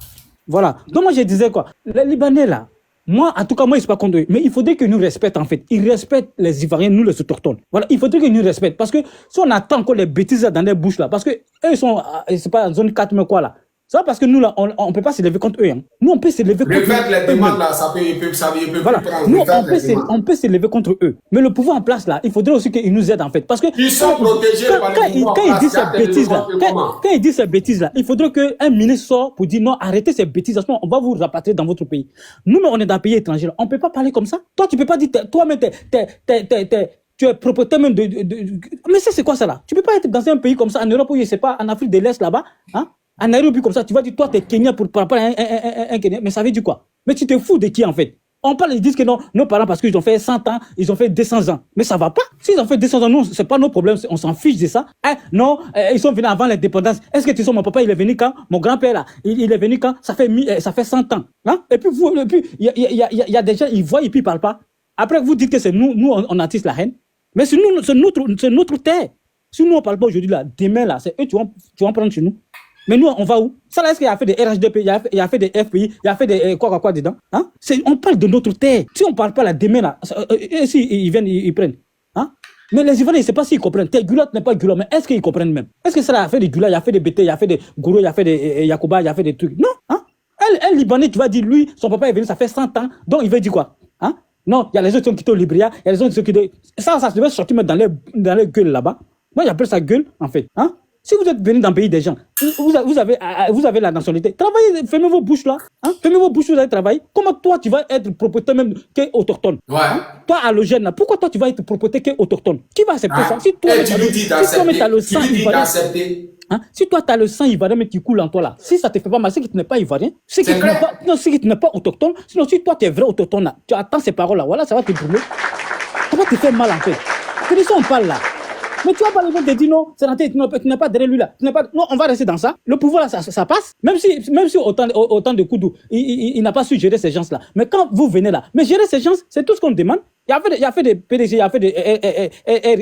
Voilà. Donc, moi, je disais quoi? Les Libanais, là, moi, en tout cas, moi, je ne suis pas contre eux. Mais il faudrait que nous respectent, en fait. Ils respectent les Ivoiriens, nous, les autochtones. Voilà. Il faudrait que nous respectent. Parce que si on attend encore les bêtises là, dans les bouches, là, parce que eux, ils sont, c'est pas en zone 4, mais quoi, là. C'est pas parce que nous, là, on ne peut pas s'élever contre eux. Hein. Nous, on peut s'élever contre eux. Les demandes, là, il peut voilà. prendre. Nous, on peut s'élever contre eux. Mais le pouvoir en place, là, il faudrait aussi qu'ils nous aident, en fait. Parce que ils sont protégés par le pouvoir. Quand ils disent ces bêtises-là, quand ils disent ces bêtises-là, il faudrait qu'un ministre sorte pour dire non, arrêtez ces bêtises. On va vous rapatrier dans votre pays. Nous, mais on est dans un pays étranger. On ne peut pas parler comme ça. Toi, tu ne peux pas dire, toi-même, tu es propriétaire même Mais ça, c'est quoi ça, là? Tu ne peux pas être dans un pays comme ça, en Europe, ou je ne sais pas, en Afrique de l'Est, là-bas, hein? En Nairobi comme ça, tu vas dire, toi, t'es Kenyan par rapport à un Kenyan. Mais ça veut dire quoi? Mais tu te fous de qui, en fait? On parle, ils disent que non, nos parents, parce qu'ils ont fait 100 ans, ils ont fait 200 ans. Mais ça va pas. S'ils ont fait 200 ans, nous, c'est pas nos problèmes, on s'en fiche de ça. Hein? Non, ils sont venus avant l'indépendance. Est-ce que tu sais, mon papa, il est venu quand? Mon grand-père, là, il est venu quand? Ça fait 100 ans. Hein? Et puis, il y a des gens, ils voient et puis ils parlent pas. Après, vous dites que c'est nous, on attise la haine. Mais c'est notre terre. Si nous, on parle pas aujourd'hui, là, demain, là, c'est eux, tu vas prendre chez nous. Mais nous, on va où? Ça, là, est-ce qu'il a fait des RHDP, il a fait des FPI, il a fait des quoi dedans? Hein? On parle de notre terre. Si on ne parle pas là, demain, là, si ils viennent, ils prennent. Hein? Mais les Ivoiriens, je ne sais pas s'ils comprennent. Tes Gula, tu n'es pas Gula, mais est-ce qu'ils comprennent même? Est-ce que ça a fait des Gula, il a fait des BT, il a fait des Gourou, il a fait des Yakuba, il a fait des trucs? Non, hein? Un Libanais, tu vas dire, lui, son papa est venu, ça fait 100 ans, donc il veut dire quoi? Hein? Non, il y a les autres qui ont quitté au Libéria, il y a les autres qui ont quitté. Ça devait sortir dans les gueules là-bas. Moi, j'appelle ça gueule, en fait. Hein? Si vous êtes venu dans le pays des gens, vous avez la nationalité. Travaillez, fermez vos bouches là. Hein? Fermez vos bouches, vous allez travailler. Comment toi, tu vas être propriétaire même qu'est autochtone? Ouais. Hein? Toi, allogène là, pourquoi toi, tu vas être propriétaire qu'est autochtone? Qui va accepter ça? Si toi, tu lui dis d'accepter. Hein? Si toi, tu as le sang ivoirien mais qui coule en toi là, si ça te fait pas mal, c'est que tu n'es pas ivoirien, c'est que tu n'es pas autochtone. Sinon, si toi, tu es vrai autochtone là, tu attends ces paroles là, voilà, ça va te brûler. Ça va te faire mal en fait. C'est de ça on parle là. Mais tu vas pas le monde te dire non, tu n'es pas derrière lui là. Non, on va rester dans ça. Le pouvoir là, ça passe. Même si autant de Koudou, il n'a pas su gérer ces gens-là. Mais quand vous venez là, mais gérer ces gens, c'est tout ce qu'on demande. Il y a fait des PDG, il y a fait des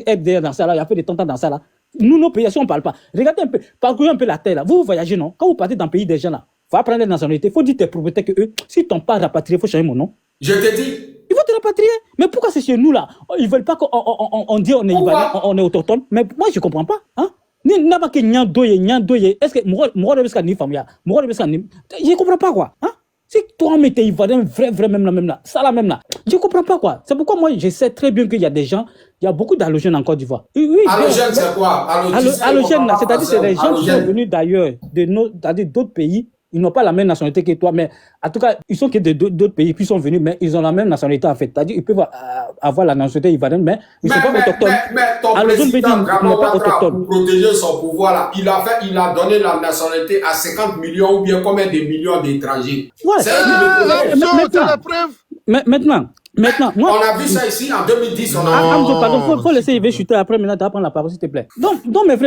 RDR dans ça là, il y a fait des tontants dans ça là. Nous, nos pays, si on ne parle pas, regardez un peu, parcourez un peu la terre là. Vous voyagez, non? Quand vous partez dans le pays des gens là, il faut apprendre la nationalité. Il faut dire tes propriétaires que eux, si t'ont pas rapatrié, il faut changer mon nom. Je te dis. Ils vont te rapatrier. Mais pourquoi c'est chez nous là? Ils ne veulent pas qu'on dise on est ivoirien, on est autochtone. Mais moi, je ne comprends pas. Hein? Je ne comprends pas quoi. Hein? Si toi, mais t'es ivoirien, vrai, même là, ça là, même là. Je ne comprends pas quoi. C'est pourquoi moi, je sais très bien qu'il y a des gens, il y a beaucoup d'allogènes en Côte d'Ivoire. Oui, allogènes, c'est quoi? Allogènes, c'est-à-dire c'est des gens qui sont venus d'ailleurs, c'est-à-dire d'autres pays. Ils n'ont pas la même nationalité que toi, mais en tout cas, ils sont que d'autres pays, puis ils sont venus, mais ils ont la même nationalité en fait. C'est-à-dire ils peuvent avoir la nationalité ivoirienne, mais ils ne sont pas autochtones. Mais ton président Gramawatra, pour protéger son pouvoir, là, il a donné la nationalité à 50 millions ou bien combien de millions d'étrangers. Ouais, c'est la preuve. Maintenant, moi, on a vu ça ici en 2010. Pardon, faut laisser Yves chuter après, maintenant, tu vas prendre la parole, s'il te plaît. Donc mes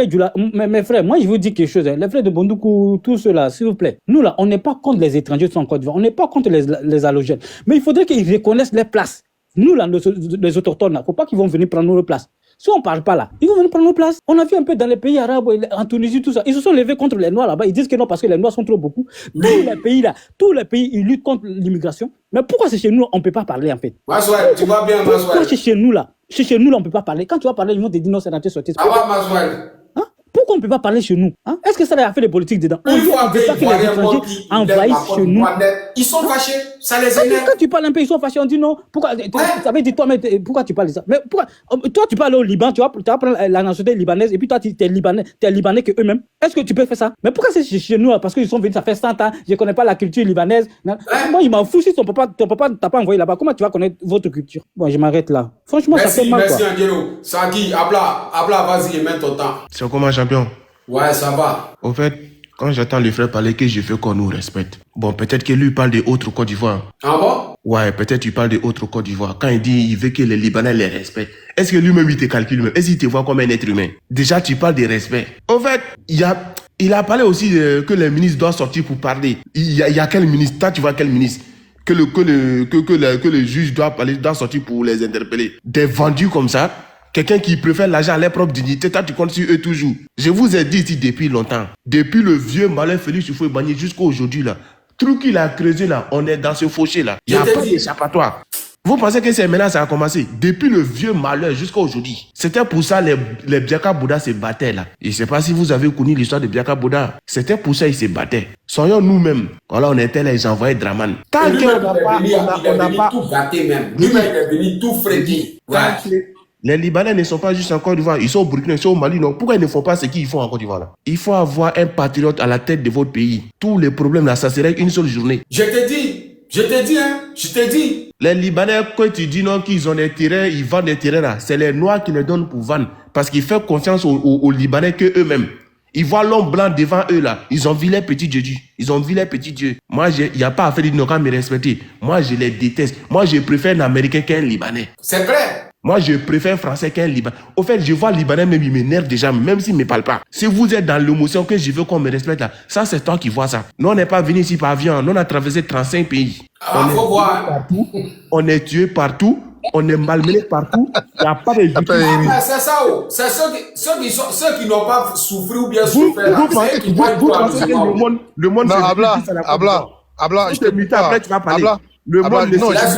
frères, moi, je vous dis quelque chose, hein, les frères de Bondoukou, tout cela, s'il vous plaît. Nous, là, on n'est pas contre les étrangers en Côte d'Ivoire, on n'est pas contre les allogènes. Mais il faudrait qu'ils reconnaissent les places. Nous, là, les autochtones, là, faut pas qu'ils vont venir prendre nos places. Si on ne parle pas là, ils vont venir prendre nos places. On a vu un peu dans les pays arabes, en Tunisie, tout ça. Ils se sont levés contre les Noirs là-bas. Ils disent que non, parce que les Noirs sont trop beaucoup. Tous les pays, ils luttent contre l'immigration. Mais pourquoi c'est chez nous, on ne peut pas parler en fait? Maswell, tu vois bien, Maswell. Pourquoi c'est chez nous là, on ne peut pas parler? Quand tu vas parler, ils vont te dire non, c'est rentré sorti. Ah ouais, Maswell. Pourquoi on ne peut pas parler chez nous? Hein? Est-ce que ça a fait des politiques dedans? On veut pas que les étrangers envahissent chez nous. Ils sont fâchés, ça les énerve. Quand tu parles un peu, ils sont fâchés, on dit non. Pourquoi? Ça veut dire toi, mais pourquoi tu parles de ça? Mais pourquoi? Toi, tu parles au Liban, tu vas prendre la nationalité libanaise, et puis toi, tu es libanais que eux-mêmes. Est-ce que tu peux faire ça? Mais pourquoi c'est chez nous? Parce qu'ils sont venus, ça fait 100 ans, je ne connais pas la culture libanaise. Moi, il m'en fout si ton papa t'a pas envoyé là-bas. Comment tu vas connaître votre culture? Bon, je m'arrête là. Franchement, ça fait mal. Merci, Angelo. Sagi, Abla, vas-y, mets ton temps. C'est comment, champion? Ouais, ça va. Au fait, quand j'entends le frère parler que je veux qu'on nous respecte. Bon, peut-être que lui parle de autres Côte d'Ivoire. Ah bon? Ouais, peut-être il parle de autres Côte d'Ivoire. Quand il dit il veut que les Libanais les respectent, est-ce que lui-même il te calcule même? Est-ce qu'il te voit comme un être humain? Déjà, tu parles de respect. Au fait, il a parlé aussi que les ministres doivent sortir pour parler. Il y a quel ministre? Toi, tu vois quel ministre? Que le juge doit sortir pour les interpeller. Des vendus comme ça? Quelqu'un qui préfère l'argent à leur propre dignité, toi tu comptes sur eux toujours. Je vous ai dit ici depuis longtemps, depuis le vieux malin Félix Houphouët-Boigny jusqu'à aujourd'hui là, truc qu'il a creusé là, on est dans ce fauché là. Il n'y a pas d'échappatoire. Vous pensez que c'est maintenant ça a commencé? Depuis le vieux malheur jusqu'à aujourd'hui. C'était pour ça les Biaka Bouddha se battaient là. Je ne sais pas si vous avez connu l'histoire de Biaka Bouddha. C'était pour ça qu'ils se battaient. Soyons nous-mêmes. Voilà, on était les envoyés Draman. Tant qu'on n'a pas tout gâté même. Lui-même il est venu tout fréquer. Ouais. Les Libanais ne sont pas juste en Côte d'Ivoire, ils sont au Burkina, ils sont au Mali. Donc pourquoi ils ne font pas ce qu'ils font en Côte d'Ivoire là? Il faut avoir un patriote à la tête de votre pays. Tous les problèmes là, ça serait une seule journée. Je te dis. Les Libanais, quand tu dis non qu'ils ont des terrains, ils vendent des terrains là, c'est les Noirs qui les donnent pour vendre. Parce qu'ils font confiance aux Libanais qu'eux-mêmes. Ils voient l'homme blanc devant eux là. Ils ont vu les petits dieux. Moi, il n'y a pas à faire de non, qu'à me respecter. Moi, je les déteste. Moi, je préfère un Américain qu'un Libanais. C'est clair. Moi, je préfère un Français qu'un Libanais. Au fait, je vois Libanais, même il m'énerve déjà, même s'il ne me parle pas. Si vous êtes dans l'émotion que je veux qu'on me respecte là, ça c'est toi qui vois ça. Nous, on n'est pas venu ici par avion. Nous, on a traversé 35 pays. Faut voir. Partout, on est tué partout. On est malmené partout. Il n'y a pas de c'est ça. C'est ceux qui n'ont pas souffert ou bien souffert. Vous pensez que le monde... Non, Abla, je te mute après, tu vas parler. Le monde... Non, laisse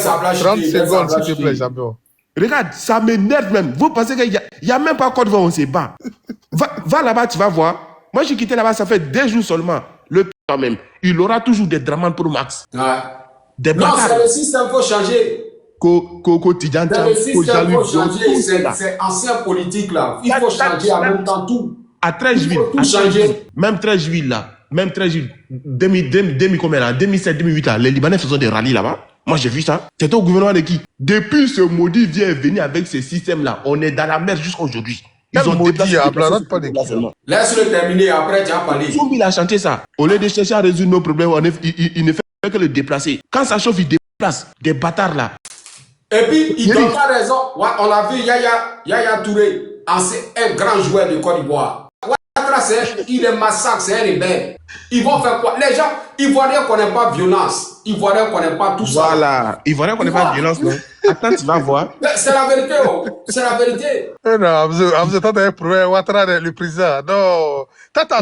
30 secondes, s'il te plaît, champion. Regarde, ça m'énerve même. Vous pensez qu'il n'y a même pas Côte d'Ivoire, on se bat. Va là-bas, tu vas voir. Moi, j'ai quitté là-bas, ça fait 2 jours seulement. Le quand même, il aura toujours des dramas pour Max. Ouais. Des non, c'est le système qu'il faut changer. Quotidien, c'est le système qu'il faut changer. C'est ancien politique là. Il faut changer en même temps tout. À 13 juillet. Même 13 juillet là. Même 13 juillet. 2007, 2008 là. Les Libanais faisaient des rallyes là-bas. Moi, j'ai vu ça. C'était au gouvernement de qui? Depuis ce maudit vient venir avec ce système-là, on est dans la merde jusqu'à aujourd'hui. Ils ont déplacé pas de laisse-le terminer, après tu as parlé. Il a chanté ça. Au lieu de chercher à résoudre nos problèmes, il ne fait que le déplacer. Quand ça chauffe, il déplace. Des bâtards là. Et puis, il donne pas raison. Ouais, on a vu Yaya Touré, un grand joueur de Côte d'Ivoire. Il est massacre, c'est un rebelle. Ils vont faire quoi? Les gens, Ivoiriens ne connaissent pas violence. Ivoiriens ne connaissent pas tout ça. Voilà. Ivoiriens ne connaissent pas violence, non? Attends, tu vas voir. C'est la vérité, oh. C'est la vérité. Non, Amzo, t'as un problème. Ouattara, le président. Non.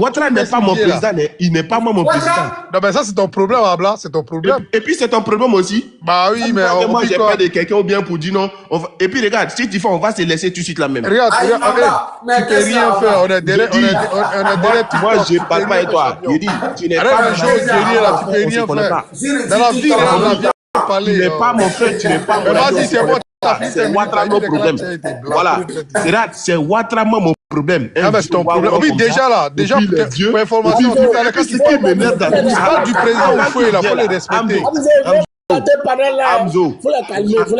Ouattara n'est pas mon président. Il n'est pas moi mon président. Non, mais ça, c'est ton problème, Abla. C'est ton problème. Et puis, c'est ton problème aussi. Bah oui, mais moi, j'ai pas de quelqu'un ou bien pour dire non. Et puis, regarde, si tu fais, on va se laisser tout de suite là même. Regarde, tu peux rien faire. On est derrière. Moi, je parle pas avec toi. Je dis, tu n'es pas mon frère. Tu peux rien faire. Dans la vie, tu n'es pas mon frère, tu n'es pas mon frère. Vas-y, c'est moi. C'est Ouattara mon problème. Voilà. C'est Ouattara mon problème. Ah ben c'est ton problème. Oui, déjà là, pour information, quand tu parles du président Oufoué, il faut le respecter. Amzo, faut la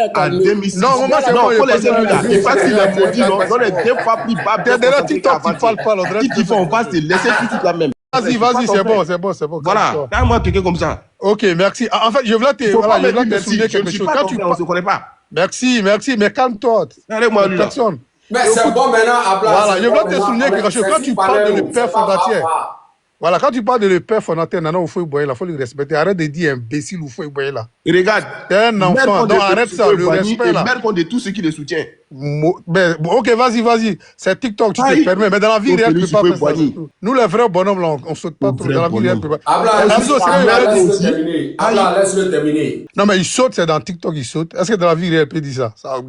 calmer. Non, moi c'est faut les élus là. Il passe qu'il a maudit, non, on est 2 fois plus bas. T'es derrière TikTok, tu parles pas. Si tu fais, on va se laisser tout de suite là même. Vas-y, c'est bon. Voilà, moi quelqu'un comme ça. Ok, merci. En fait, je voulais te souligner quelque chose. Quand tu on se connaît pas. Merci, mais calme-toi. Allez-moi lui là. Personne. Mais c'est bon maintenant, Abla. Voilà, je voulais te souligner quelque chose. Quand tu parles de le père fondateur, voilà, quand tu parles de le père fondateur, Nana Oufoué-Boye, il faut le respecter. Arrête de dire imbécile Oufoué-Boye là. Regarde, t'es un enfant, donc arrête ça, le respect là. Merde contre de tous ceux qui le soutiennent. Ok, vas-y. C'est TikTok, tu te permets. Mais dans la vie réelle, tu peux pas faire ça. Nous, les vrais bonhommes, là, on saute pas trop. Dans la vie réelle, tu peux pas. Abla, laisse-le terminer. Non, mais il saute, c'est dans TikTok, il saute. Est-ce que dans la vie réelle, il peut dire ça? Ça a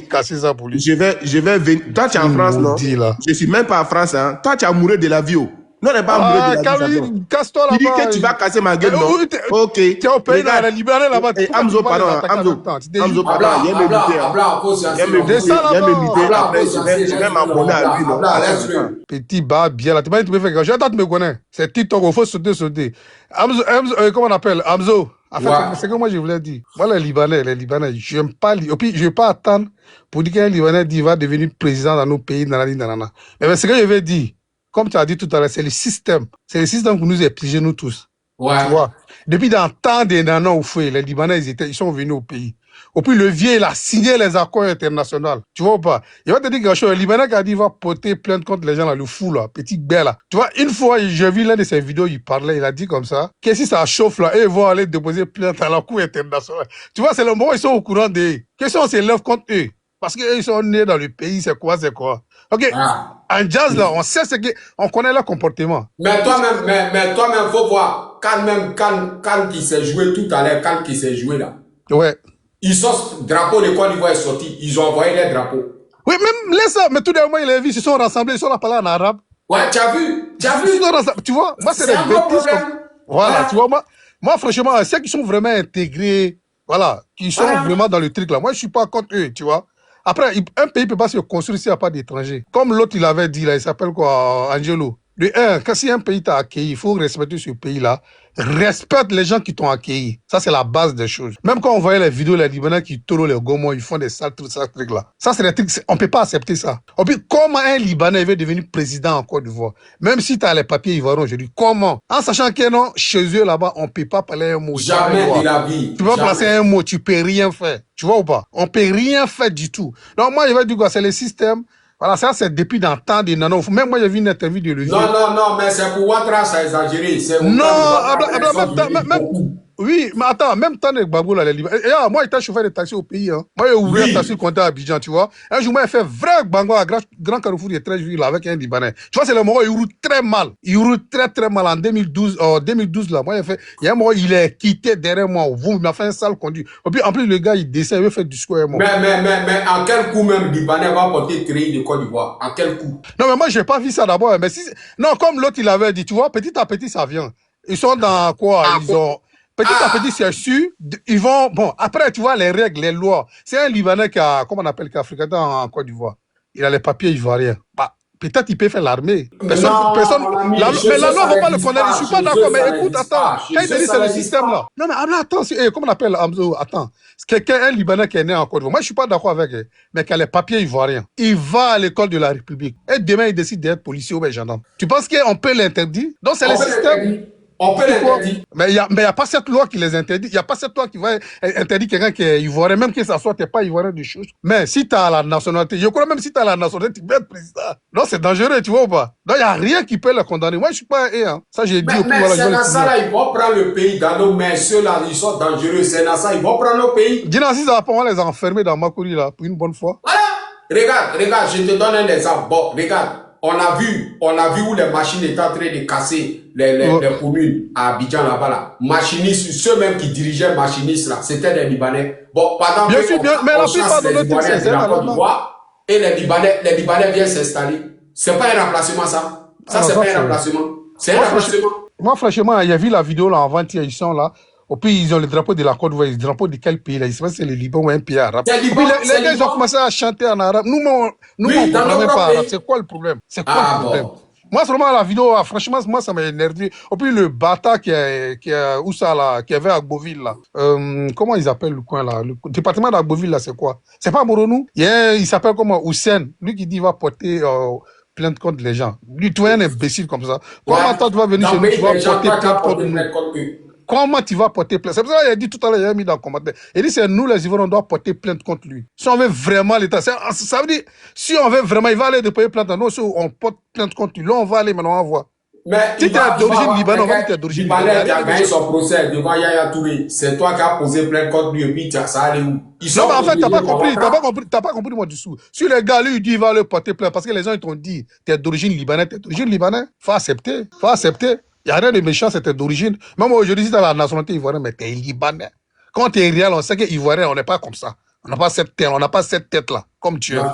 cassé ça pour lui. Je vais venir. Toi, tu es en France, non? Je suis même pas en France, hein. Toi, tu as mouru de la vie, oh. Non, on n'est pas amoureux de la vie. Casse-toi là-bas. Tu dis que tu vas casser ma gueule, non? Ok. Tu es au pays dans les Libanais là-bas. Amzo, pardon. Amzo, pardon. Il y a je vais m'abonner à lui, non? Petit bas, bien là. Tu peux faire quelque chose. Attends, tu me connais. C'est TikTok, il faut sauter. Amzo, comment on appelle? Amzo. En fait, c'est que moi je voulais dire. Moi, les Libanais, je n'aime pas. Et puis, je ne vais pas attendre pour dire qu'un Libanais va devenir président dans nos pays, nanana. Mais ce que je vais dire, comme tu as dit tout à l'heure, c'est le système. C'est le système qui nous est piégé, nous tous. Ouais. Tu vois? Depuis dans le temps des nanas au feu, les Libanais, ils sont venus au pays. Et puis le vieux, il a signé les accords internationaux. Tu vois ou pas? Il va te dire quelque chose. Le Libanais qui a dit qu'il va porter plainte contre les gens là, le fou là, petit bel là. Tu vois, une fois, j'ai vu l'un de ses vidéos, il parlait, il a dit comme ça, que si ça chauffe là, ils vont aller déposer plainte à la Cour internationale. Tu vois, c'est le moment où ils sont au courant d'eux. Question, on s'élève contre eux. Parce qu'ils sont nés dans le pays, c'est quoi? Ok. En jazz, là, on sait on connaît leur comportement. Mais toi-même, faut voir. Quand il s'est joué tout à l'heure, quand il s'est joué là. Ouais. Ils sont, drapeau de Côte d'Ivoire est sorti. Ils ont envoyé les drapeaux. Oui, même laisse ça. Mais tout d'un moment, il a vu, ils se sont rassemblés, ils sont là parlé en arabe. Ouais, tu as vu? Tu vois, moi, c'est un gros problème. Voilà, tu vois, moi, franchement, ceux qui sont vraiment intégrés, voilà, qui sont vraiment dans le truc là, moi, je suis pas contre eux, tu vois. Après, un pays ne peut pas se construire s'il n'y a pas d'étrangers. Comme l'autre, il avait dit, là, il s'appelle quoi, Angelo. Si un pays t'a accueilli, il faut respecter ce pays-là. Respecte les gens qui t'ont accueilli. Ça, c'est la base des choses. Même quand on voyait les vidéos, les Libanais qui tolent les gomos, ils font des sales trucs là. Ça, c'est des trucs, on ne peut pas accepter ça. Et puis, comment un Libanais veut devenir président en Côte d'Ivoire? Même si tu as les papiers ivoiriens aujourd'hui, comment? En sachant que non, chez eux là-bas, on ne peut pas parler un mot. Jamais de la vie. Tu peux placer un mot, tu ne peux rien faire. Tu vois ou pas? On ne peut rien faire du tout. Donc, moi, je vais dire quoi? C'est le système. Voilà, ça, c'est depuis dans le temps des nanos. Même moi, j'ai vu une interview de lui. Non, mais c'est pour Ouattara, ça a exagéré. Non, Oui, mais attends, même temps avec Babou, là, les Libanais. Moi, j'étais chauffeur de taxi au pays. Hein. Moi, j'ai ouvert un taxi compté à Abidjan, tu vois. Un jour, moi, j'ai fait vrai bango à Grand Carrefour de 13 villes avec un Libanais. Tu vois, c'est le moment où il roule très mal. Il roule très, très mal en 2012. 2012, là, moi, il y a un moment, il est quitté derrière moi. Il m'a fait un sale conduit. Et puis, en plus, le gars, il descend, il veut faire du square. Mais en quel coup même Libanais va porter créer de Côte d'Ivoire? En quel coup? Non, mais moi, j'ai pas vu ça d'abord. Mais si, non, comme l'autre, il avait dit, tu vois, petit à petit, ça vient. Ils sont dans quoi? Ils ont. Petit à petit, c'est sûr, ils vont, bon, après, tu vois, les règles, les lois. C'est un Libanais qui a, comment on appelle, qui a fréquenté en Côte d'Ivoire. Il a les papiers ivoiriens. Bah, peut-être il peut faire l'armée. Personne, mais la loi ne va pas le connaître. Je suis pas d'accord, mais écoute, attends. Quand il te dit c'est le système là. Non, mais attends, comment on appelle, Amzo, attends. Quelqu'un, un Libanais qui est né en Côte d'Ivoire. Moi, je suis pas d'accord avec lui, mais qui a les papiers ivoiriens. Il va à l'école de la République. Et demain, il décide d'être policier ou gendarme. Tu penses qu'on peut l'interdire? Donc, c'est le système. On peut l'interdire. Mais il n'y a pas cette loi qui les interdit. Il n'y a pas cette loi qui va interdire quelqu'un qui est ivoirien, même que ça soit, tu n'es pas ivoirien de chose. Mais si tu as la nationalité, je crois même si tu as la nationalité, tu peux être président. Non, c'est dangereux, tu vois ou pas? Donc, il n'y a rien qui peut le condamner. Moi, je ne suis pas un. Ça, j'ai dit. Mais c'est dans ça, là, ils vont prendre le pays dans nos mains. Ceux-là, ils sont dangereux. C'est dans ça, ils vont prendre le pays. Dis-nous, si ça va pas, on va les enfermer dans Makuri, là, pour une bonne fois. Voilà. Regarde, je te donne un exemple. Bon, regarde. On a vu où les machines étaient en train de casser les communes à Abidjan là-bas là. Machinistes, ceux même qui dirigeaient machinistes là, c'était des Libanais. Bon, pendant bien sûr, mais la plupart de nos Libanais de la Côte d'Ivoire et les Libanais viennent s'installer. C'est pas un remplacement ça. Ça c'est pas un remplacement. C'est un remplacement. Moi franchement, il y a vu la vidéo là avant-hier, ils sont là. Au pays, ils ont le drapeau de la Côte d'Ivoire. Le drapeau de quel pays là? Je sais pas si c'est le Liban ou un pays arabe. Les gars, ils ont commencé à chanter en arabe. Nous, on ne comprend même pas arabe. C'est quoi le problème? C'est quoi le problème? Bon. Moi, seulement la vidéo, franchement, moi, ça m'a énervé. Et puis, le bata qui avait à Beauville, là. Comment ils appellent le coin, là? Le département d'Agboville, là, c'est quoi? C'est pas Moronou? Il s'appelle comment? Hussein. Lui qui dit, il va porter, plainte contre les gens. Lui, tu es un imbécile comme ça. Comment toi, tu vas venir chez nous, tu vas porter plainte contre nous? Comment tu vas porter plainte? C'est pour ça qu'il a dit tout à l'heure, il a mis dans le commentaire. Il dit, c'est nous les Ivoiriens, on doit porter plainte contre lui. Si on veut vraiment l'État, ça veut dire, si on veut vraiment, il va aller déposer plainte. Nous, si on porte plainte contre lui, là, on va aller, maintenant, on voit. Mais si tu es d'origine libanaise, on va dire que tu es d'origine libanaise. Libanais qui a gagné son procès devant Yaya Touré, c'est toi qui as posé plainte contre lui et puis ça allait où? Non, mais en fait, t'as pas compris moi dessous. Si le gars, lui, il dit, il va le porter plainte parce que les gens, ils t'ont dit, tu es d'origine libanaise, faut accepter. Il n'y a rien de méchant, c'était d'origine. Même aujourd'hui, si tu as la nationalité ivoirienne, mais tu es libanais. Quand tu es réel, on sait qu'Ivoirien, on n'est pas comme ça. On n'a pas cette tête-là, comme tu es. Donc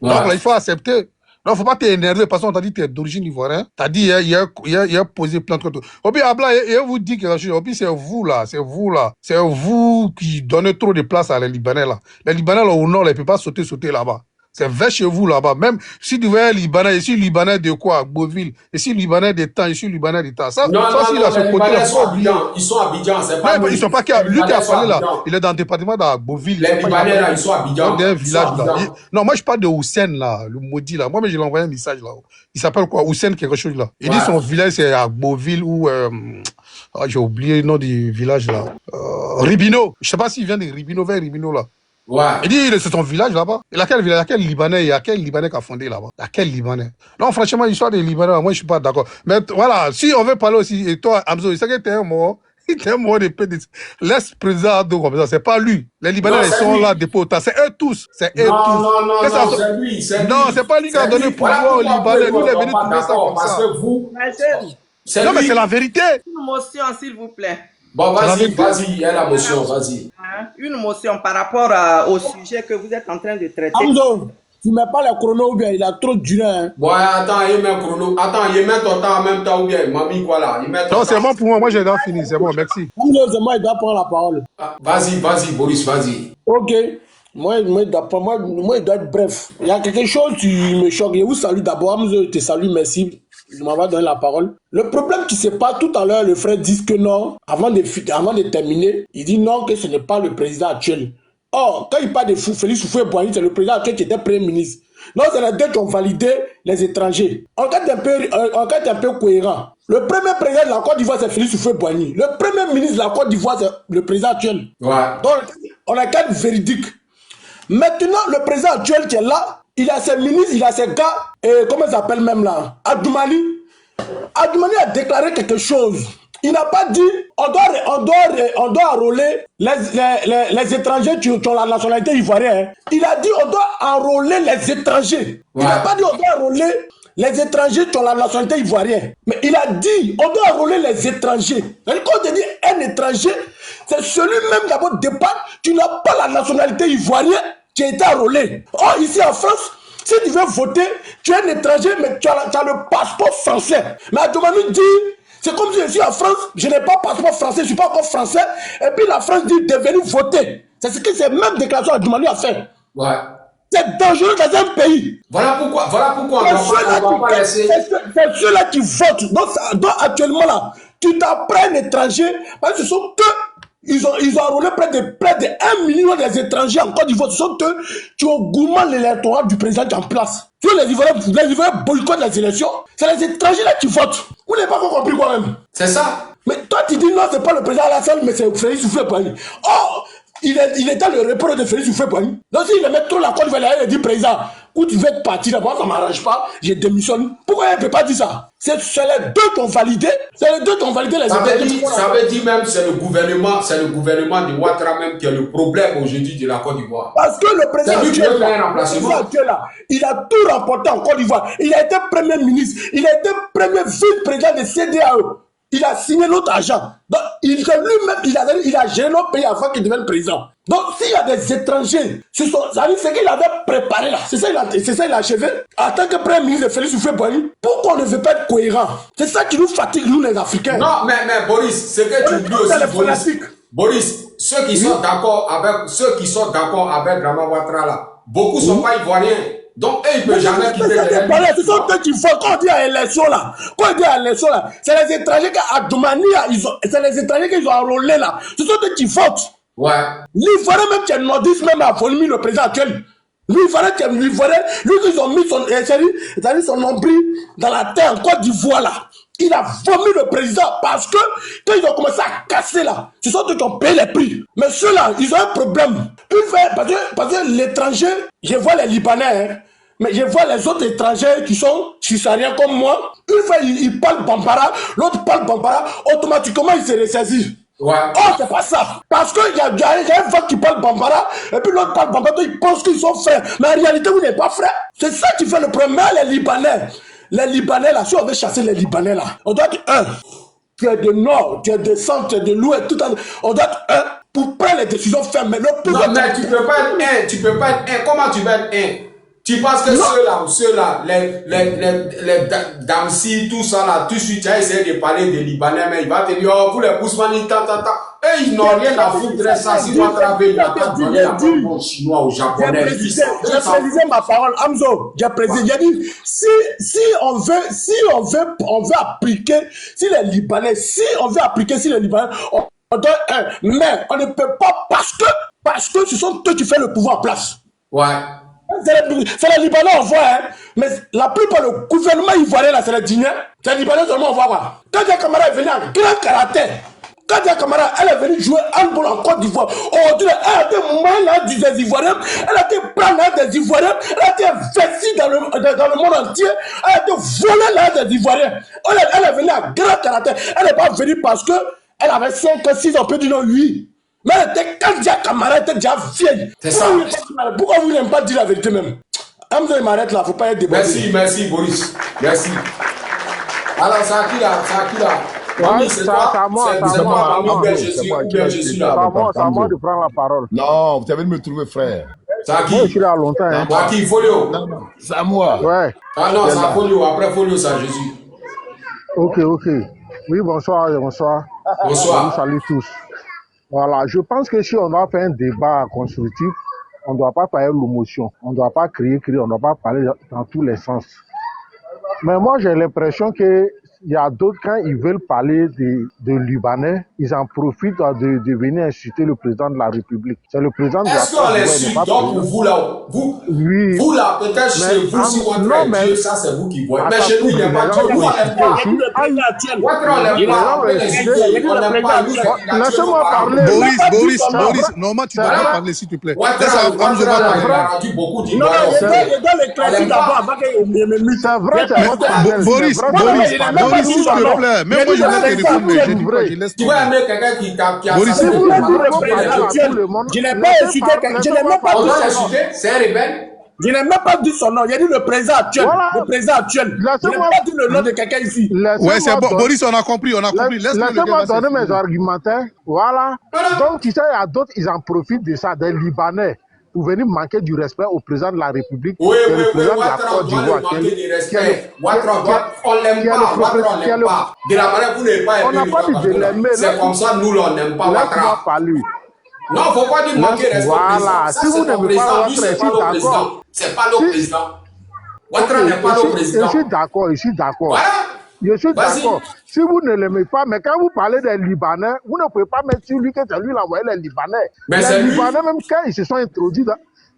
là, il faut accepter. Non, il ne faut pas t'énerver parce qu'on t'a dit que tu es d'origine ivoirienne. Tu as dit, il y a posé plainte contre toi. Et puis, Abla, il vous dit quelque chose. Et puis, c'est vous, là. C'est vous qui donnez trop de place à les Libanais, là. Les Libanais, là, au nord, ils ne peuvent pas sauter là-bas. C'est vers chez vous là-bas. Même si tu veux un Libanais, ici Libanais de quoi? Beauville. Ici Libanais de temps, ici Libanais de temps. Ça, non, ce côté là. Ils sont à Abidjan, c'est pas. Non, ils sont pas qu'à. Lui qui a parlé là, il est dans le département de Beauville. Les Libanais là, ils sont à Abidjan. Dans un village là. Non, moi je parle de Hussein là, le maudit là. Moi, mais je lui ai envoyé un message là. Il s'appelle quoi? Hussein quelque chose là. Il dit son village c'est à Beauville ou. J'ai oublié le nom du village là. Ribino. Je sais pas s'il vient de Ribino vers Ribino là. Ouais. Il dit, c'est son village là-bas. Il y a quel Libanais qui a fondé là-bas? Il y a quel Libanais? Non, franchement, l'histoire des Libanais, moi, je suis pas d'accord. Mais voilà, si on veut parler aussi, et toi, Amzo, il sait que t'es un mort. T'es un mort de paix. Laisse président Ado comme ça, c'est pas lui. Les Libanais, ils sont là, des potas. C'est eux tous. C'est eux tous. Non, c'est lui. Non, c'est pas lui qui a donné le pouvoir aux Libanais. Lui, il est venu trouver ça comme ça. Parce que vous. Non, mais c'est la vérité. Une motion, s'il vous plaît. Bon, vas-y, il y a la motion, vas-y. Une motion par rapport au sujet que vous êtes en train de traiter. Amzo, tu mets pas le chrono ou bien il a trop duré. Hein. Bon, attends, il met chrono. Attends, il met ton temps en même temps ou bien, mamie, quoi là. Non, c'est bon pour moi, j'ai déjà fini, c'est bon, merci. Amzo, c'est moi, il doit prendre la parole. Vas-y, Boris, vas-y. Ok. Moi, il doit être bref. Il y a quelque chose qui me choque. Je vous salue d'abord. Amzo, je te salue, merci. Je m'en vais donner la parole. Le problème qui se passe tout à l'heure, le frère dit que non, avant de terminer, il dit non, que ce n'est pas le président actuel. Or, quand il parle de Félix Houphouët-Boigny, c'est le président actuel qui était Premier ministre. Non, c'est les deux qui ont validé les étrangers. En cas un peu cohérent. Le premier président de la Côte d'Ivoire, c'est Félix Houphouët-Boigny. Le premier ministre de la Côte d'Ivoire, c'est le président actuel. Ouais. Donc, on a qu'un véridique. Maintenant, le président actuel qui est là, il a ses ministres, il a ses gars, et comment ils s'appellent même là? Adoumani. Adoumani a déclaré quelque chose Il n'a pas dit on doit enrôler les étrangers qui ont la nationalité ivoirienne. Il a dit on doit enrôler les étrangers. Ouais. Il n'a pas dit on doit enrôler les étrangers qui ont la nationalité ivoirienne. Mais il a dit on doit enrôler les étrangers. Quand on te dit un étranger, c'est celui-même d'abord départ qui n'a pas la nationalité ivoirienne qui a été enrôlé. Or, ici en France, si tu veux voter, tu es un étranger, mais tu as le passeport français. Mais Adjoumani dit, c'est comme si je suis en France, je n'ai pas passeport français, je ne suis pas encore français, et puis la France dit de venir voter. C'est ce que cette même déclaration Adjoumani a fait. Ouais. C'est dangereux dans un pays. Voilà pourquoi on doit pas laisser. C'est ceux-là qui votent. Donc actuellement là, tu t'apprends un étranger, parce que ce sont eux. Ils ont enrôlé près de 1 million des étrangers en Côte d'Ivoire. Ce sont eux qui ont gourmand l'électorat du président qui est en place. Tu vois, les Ivoiriens boycottent les élections. C'est les étrangers là qui votent. Vous n'avez pas compris quoi même. C'est ça. Mais toi tu dis non, c'est pas le président Alassane, mais c'est Félix Houphouët-Boigny. Oh, il est dans le report de Félix Houphouët-Boigny. Donc s'il met trop la Côte d'Ivoire, il dit président, où tu veux partir d'abord, ça ne m'arrange pas, je démissionne. Pourquoi il ne peut pas dire ça? C'est les deux qui ont validé. C'est les deux qui ont validé les élections. Ça veut dire même c'est le gouvernement de Ouattara même qui a le problème aujourd'hui de la Côte d'Ivoire. Parce que le président actuel là, il a tout remporté en Côte d'Ivoire. Il a été premier ministre, il a été premier vice-président de CEDEAO. Il a signé notre argent. Donc, lui-même, il a géré notre pays avant qu'il devienne président. Donc, s'il y a des étrangers, c'est ce qu'il avait préparé là. C'est ça il a achevé. En tant que premier ministre de Félix Houphouët-Boigny, pourquoi on ne veut pas être cohérent? C'est ça qui nous fatigue, nous les Africains. Non, mais Boris, ce que tu dis aussi, Boris, ceux qui sont d'accord avec Rama Ouattara là, beaucoup ne sont pas ivoiriens. Donc, ils ne peuvent jamais quitter les Ce sont eux qui votent. Quand on dit à l'élection là, c'est les étrangers qu'Adjoumani, c'est les étrangers qu'ils ont enrôlés là. Ce sont eux qui votent. Ouais. L'Ivoirien même qui est nordiste même a vomi le président actuel. L'Ivoirien, lui qu'ils ont mis son nombril dans la terre en Côte d'Ivoire là. Il a vomi le président parce que quand ils ont commencé à casser là, ce sont eux qui ont payé les prix. Mais ceux-là, ils ont un problème. Parce que l'étranger, je vois les Libanais, hein, mais je vois les autres étrangers qui sont chisariens comme moi. Une fois, ils parlent Bambara, l'autre parle Bambara, automatiquement, ils se ressaisit. Ouais. Oh, c'est pas ça. Parce qu'il y a un vote qui parle Bambara, et puis l'autre parle Bambara, ils pensent qu'ils sont frères. Mais en réalité, vous n'êtes pas frères. C'est ça qui fait le problème. Les Libanais. Les Libanais là, si on veut chasser les Libanais là, on doit être un. Tu es de nord, tu es de centre, tu es de l'ouest, tout en. On doit être un pour prendre les décisions fermes. Non, mais tu peux pas être un, tu peux pas être un. Comment tu vas être un? Tu penses que ceux-là, les Damsi, tout ça là, tout de suite, tu as essayé de parler des Libanais, mais il va te dire, oh, vous les Bousmani, et ils n'ont rien à foutre de ça. Si vous travaillez, il n'y a pas de parler au chinois, au japonais. J'ai précisé ma parole, Hamzo. J'ai précisé, j'ai dit, si on veut appliquer, si les Libanais, on doit un, mais on ne peut pas parce que ce sont eux qui font le pouvoir en place. Ouais. C'est les Libanais, on voit, hein. Mais la plupart, le gouvernement ivoirien, là, c'est les Guinéens. C'est les Libanais seulement, on voit quoi. Quand Dia Camara est venu en grand karaté, quand Dia Camara, elle est venue jouer handball en Côte d'Ivoire, aujourd'hui, elle a été malade des Ivoiriens, elle a été planée des Ivoiriens, elle a été investie dans le monde entier, elle a été volée là des Ivoiriens. Elle est venue en grand karaté. Elle n'est pas venue parce qu'elle avait 5 ans, 6 ans, peut dire non, 8. Mais quand Dia Camara était déjà vieille. C'est ça. Pourquoi vous n'aimez pas dire la vérité même? Hamza, il m'arrête là, il ne faut pas être débordé. Merci Boris. Merci. Alors, c'est à qui là? Ouais, c'est à moi. C'est à moi de prendre la parole. Non, vous avez de me trouver frère. C'est à qui? Moi, je suis là longtemps. Hein. À qui? Folio? Non, c'est à moi. Ouais. Ah non, c'est à Folio. Après Folio, c'est à Jésus. Ok. Oui, bonsoir. Bonsoir. Nous salut tous. Voilà, je pense que si on doit faire un débat constructif, on ne doit pas faire l'émotion, on ne doit pas crier, on ne doit pas parler dans tous les sens. Mais moi, j'ai l'impression qu'il y a d'autres, quand ils veulent parler de Libanais, ils en profitent de venir insulter le président de la République. C'est le président de la Est-ce qu'on République. l'insulte donc pour vous là? Oui. Vous là, peut-être chez vous, si votre est Dieu, ça c'est vous qui voyez. Mais chez nous, il n'y a pas Dieu. Nous, on n'aime pas. Votre, on n'aime pas. On peut l'insulter. On n'aime pas. Laissez-moi parler. Boris, normalement, tu dois pas parler, s'il te plaît. Laisse Hamzo parler. Non, il doit l'éclaircir d'abord avant qu'il me mute. C'est vrai, c'est votre panel. Boris, s'il te plaît. Même moi, je laisse répondre, mais je dis pas, je laisse. Tu vas aimer quelqu'un qui a Boris, assassiné vous le voulez président. Je n'ai pas insulté quelqu'un. Je n'ai même pas On dit doit son nom. l'insulter, c'est un rebelle. Je n'ai même pas dit son nom. Il a dit le président actuel. Voilà. Le président actuel. Je n'ai pas dit le nom de quelqu'un ici. Ouais, c'est bon. Boris, on a compris. Laissez-moi donner mes argumentaires. Voilà. Donc, tu sais, il y a d'autres, ils en profitent de ça, des Libanais, pour venir manquer du respect au président de la République. Oui, qui est le président de la Ouattara Côte doit d'Ivoire. lui manquer du respect. Ouattara, on l'aime pas. Ouattara, on l'aime pas. De la manière vous n'avez pas On n'a aimé. pas dit de l'aimer. C'est comme ça, nous, on n'aime pas Laisse-moi Ouattara. parler. Non, il ne faut pas dire manquer respect au président. Voilà. Ça, Si vous c'est ton n'aimez pas président. Lui, Ouattara, c'est pas je le suis président. d'accord. C'est pas le président. Ouattara n'est pas le président. Je suis d'accord, je suis d'accord. Voilà. Je suis Vas-y. d'accord. Si vous ne l'aimez pas, mais quand vous parlez des Libanais, vous ne pouvez pas mettre sur lui que c'est lui l'envoyé les Libanais. Mais c'est Les lui. Libanais, même quand ils se sont introduits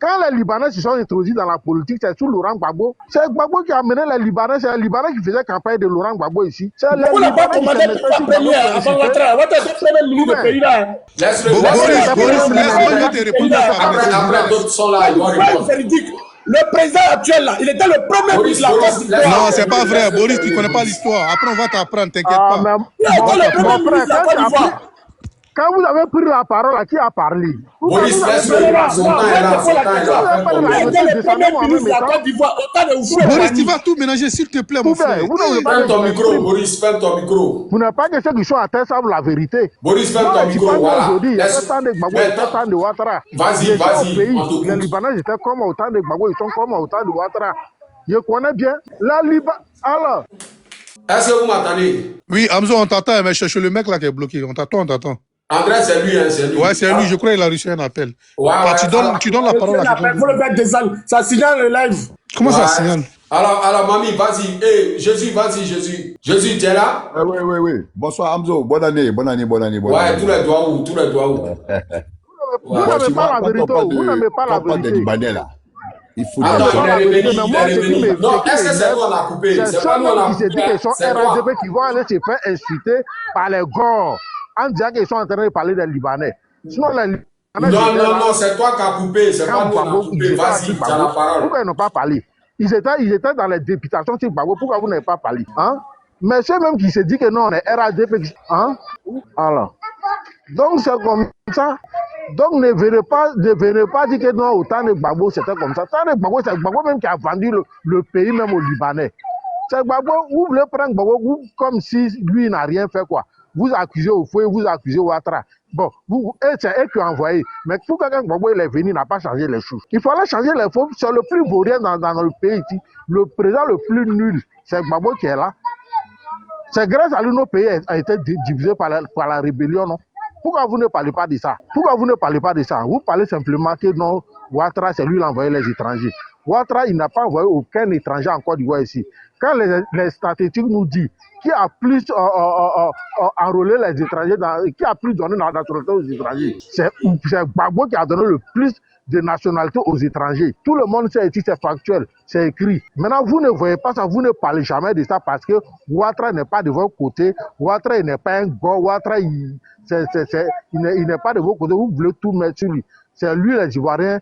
quand les Libanais se sont introduits dans la politique, c'est sous Laurent Gbagbo. C'est Gbagbo qui a amené les Libanais, c'est les Libanais qui faisaient campagne de Laurent Gbagbo ici. C'est les Vous n'avez pas Libanais qui commandé se mettaient la sur première Gbagbo avant pour Ouattara. Ouattara était premier ministre du pays là. Laisse-le. Boris, laisse-moi te répondre. Après, d'autres sont là, ils vont C'est répondre. véridique. Le président actuel là, il était le premier Boris, ministre de la Boris, Côte laisse- d'Ivoire. Non, c'est pas vrai. Boris, tu connais pas l'histoire. Après, on va t'apprendre, t'inquiète Ah, pas. mais Il était le premier mon ministre de la Côte d'Ivoire. quand vous avez pris la parole, à qui a parlé? Boris, Vous avez laisse-le. pris la- Son temps est là. Son temps est là. Il était le premier ministre de la Côte d'Ivoire. Autant de vous. Boris, tu vas tout mélanger, s'il te plaît, mon frère. Vous n'avez pas Ferme ton de- micro, Boris, ferme ton micro. Vous n'avez pas que ceux qui sont à terre savent la vérité. Boris, ferme Non, ton tu micro, parles voilà. aujourd'hui, il y a Laisse- pas tant de Gbagbo, il y a pas tant de Ouattara. Vas-y, Ils étaient vas-y, au pays. on t'écoute. Les Libanais étaient comme autant de Gbagbo, ils sont comme autant de Ouattara. Je connais bien. La Liban. Alors, Est-ce que vous m'entendez? Oui, Hamzo, on t'entend, mais cherche le mec là qui est bloqué. On t'entend. André, c'est lui, hein, c'est lui. Ouais, c'est lui, je crois qu'il a reçu un appel. Ouais, Ah, ouais, tu donnes la parole à Il quelqu'un. faut le faire descendre. Ça signale le live. Comment ça Ouais. signale? Alors, mamie, vas-y. Hey, Jésus, vas-y, Jésus. Jésus, tu es là? Oui. Bonsoir, Hamzo. Bonne année. Ouais, tous les doigts où. vous n'aimez pas la vérité. Vous n'aimez pas la Quand on parle des vérité. Libanais, là, il faut Attends, dire il est ça. revenu, Mais il moi, est ce qui revenu. me- Non, ce qui est-ce que c'est m'énerve, nous on a coupé? c'est C'est ceux pas nous on a qui se disent coupé. qu'ils sont C'est toi. RADP qui vont aller se faire insulter par les gars en disant qu'ils sont en train de parler des Libanais. Sinon, les Libanais. Non, c'est toi qui as coupé. C'est pas Quand nous on a Gbagbo, ils coupé. étaient Vas-y, avec tu as la Gbagbo, parole. pourquoi ils n'ont pas parlé? Ils étaient dans les députations sur Gbagbo. Pourquoi vous n'avez pas parlé? Hein? Mais ceux même qui se disent que non, on est RADP. Hein? Alors. Donc, c'est comme ça. Donc, ne venez pas dire que non, autant de Gbagbo, c'était comme ça. Tant de Gbagbo, c'est Gbagbo même qui a vendu le pays même aux Libanais. C'est Gbagbo, vous voulez prendre Gbagbo comme si lui n'a rien fait, quoi. Vous accusez au fouet, vous accusez Ouattara. Bon, c'est eux qui ont envoyé. Mais tout quelqu'un Gbagbo, il est venu, il n'a pas changé les choses. Il fallait changer les choses. C'est le plus vaurien dans le pays ici. Le président le plus nul, c'est Gbagbo qui est là. C'est grâce à lui que nos pays a été divisé par la rébellion, non? Pourquoi vous ne parlez pas de ça? Pourquoi vous ne parlez pas de ça? Vous parlez simplement que non, Ouattara, c'est lui qui a envoyé les étrangers. Ouattara, il n'a pas envoyé aucun étranger en Côte d'Ivoire ici. Quand les statistiques nous disent qui a plus enrôlé les étrangers, qui a plus donné la nationalité aux étrangers, c'est Gbagbo qui a donné le plus de nationalité aux étrangers. Tout le monde sait ici, c'est factuel, c'est écrit. Maintenant, vous ne voyez pas ça, vous ne parlez jamais de ça parce que Ouattara n'est pas de votre côté, Ouattara il n'est pas un gars, Ouattara il n'est pas de votre côté, vous voulez tout mettre sur lui. C'est lui, les Ivoiriens,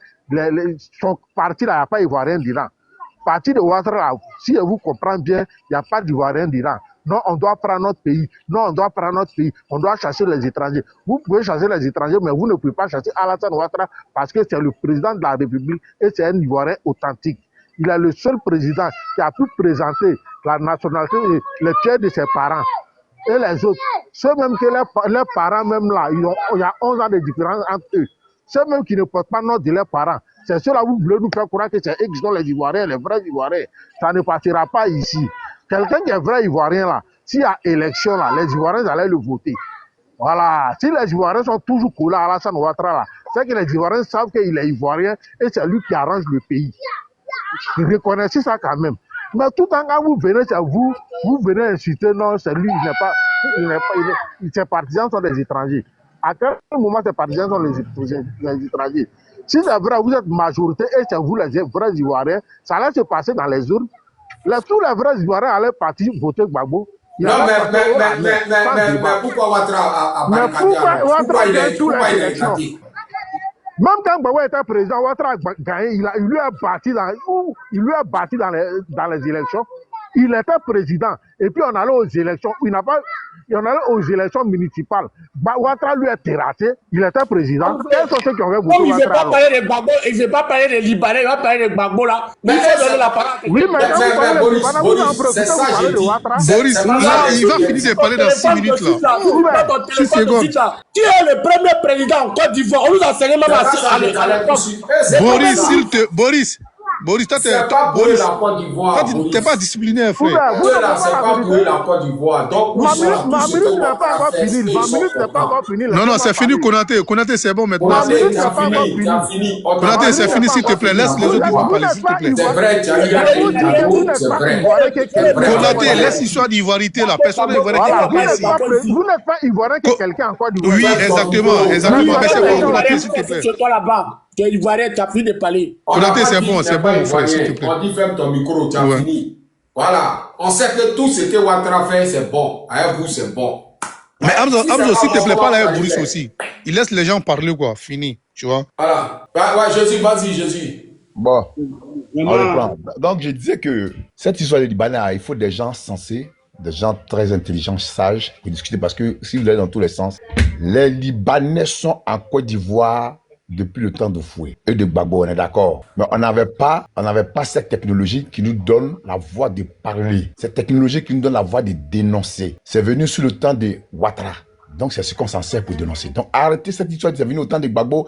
son parti là, il n'y a pas Ivoirien d'Iran. Parti de Ouattara là, si je vous comprends bien, il n'y a pas d'Ivoirien d'Iran. Non, on doit prendre notre pays. Non, on doit prendre notre pays. On doit chasser les étrangers. Vous pouvez chasser les étrangers, mais vous ne pouvez pas chasser Alassane Ouattara parce que c'est le président de la République et c'est un Ivoirien authentique. Il est le seul président qui a pu présenter la nationalité et le tiers de ses parents. Et les autres, ceux même que les parents même là, il y a 11 ans de différence entre eux. Ceux même qui ne portent pas nom de leurs parents, c'est ceux-là vous voulez nous faire croire que c'est eux qui sont les Ivoiriens, les vrais Ivoiriens. Ça ne passera pas ici. Quelqu'un qui est vrai Ivoirien là, s'il y a élection là, les Ivoiriens allaient le voter. Voilà. Si les Ivoiriens sont toujours collés à Alassane Ouattara là, c'est que les Ivoiriens savent qu'il est Ivoirien et c'est lui qui arrange le pays. Vous reconnaissez ça quand même. Mais tout en cas, vous venez insulter, non, c'est lui, il n'est pas. ses partisans sont des étrangers. À quel moment ces partisans sont les étrangers? Si c'est vrai, vous êtes majorité et c'est vous les vrais Ivoiriens, ça allait se passer dans les urnes. Tous les vrais Ivoiriens allaient partir voter Gbagbo. Non, mais pourquoi Ouattara a barricadé? Pourquoi il est éclaté? Même quand Gbagbo était président, Ouattara a gagné, il lui a battu dans les élections. Il était président. Et puis on allait aux élections. On allait aux élections municipales. Ouattara lui a terrassé. Il était président. Quels sont ceux qui ont fait beaucoup il ne veut pas parler de Gbagbo, il ne veut pas parler des Libanais, il va parler de Gbagbo là. Mais il faut donner la parole. Oui, mais Boris, c'est ça j'ai dit. Boris, là, il va finir de parler dans 6 minutes là. 6 secondes. Tu es le premier président en Côte d'Ivoire. On nous enseigne même à l'époque. Boris, toi, c'est pas pour la Côte d'Ivoire. Tu n'es pas discipliné, frère. C'est pas pour la Côte d'Ivoire. Donc, ma minute n'est pas encore finie. Ma minute n'est pas encore finie. Non, c'est fini, Konaté. Konaté, c'est bon maintenant. Ma minute n'est pas encore finie. Konaté, c'est fini, s'il te plaît. Laisse les autres parler, s'il te plaît. C'est vrai, tu as eu c'est vrai. Konaté, laisse l'histoire d'ivoirité là. Personne n'ivoirien qui parle ici. Vous n'êtes pas ivoirien que quelqu'un en Côte d'Ivoire. Oui, exactement. Mais c'est bon, Konaté, s'il te plaît. C'est toi là-bas. Tu es ivoirien, tu as fini de parler. Konaté, c'est bon, mon frère, s'il te plaît. On dit ferme ton micro, tu as fini. Voilà. On sait que tout ce que Ouattara fait, c'est bon. Avec vous, c'est bon. Mais Hamza, s'il te plaît, parle avec Boris aussi. Il laisse les gens parler, quoi. Fini, tu vois. Voilà. Vas-y. Bon, on reprend. Donc, je disais que cette histoire des Libanais, il faut des gens sensés, des gens très intelligents, sages, pour discuter, parce que si vous allez dans tous les sens, les Libanais sont en Côte d'Ivoire depuis le temps de Fouet et de Gbagbo, on est d'accord. Mais on n'avait pas cette technologie qui nous donne la voie de parler. Cette technologie qui nous donne la voie de dénoncer. C'est venu sous le temps de Ouattara. Donc, c'est ce qu'on s'en sert pour dénoncer. Donc, arrêtez cette histoire, c'est venu au temps de Gbagbo,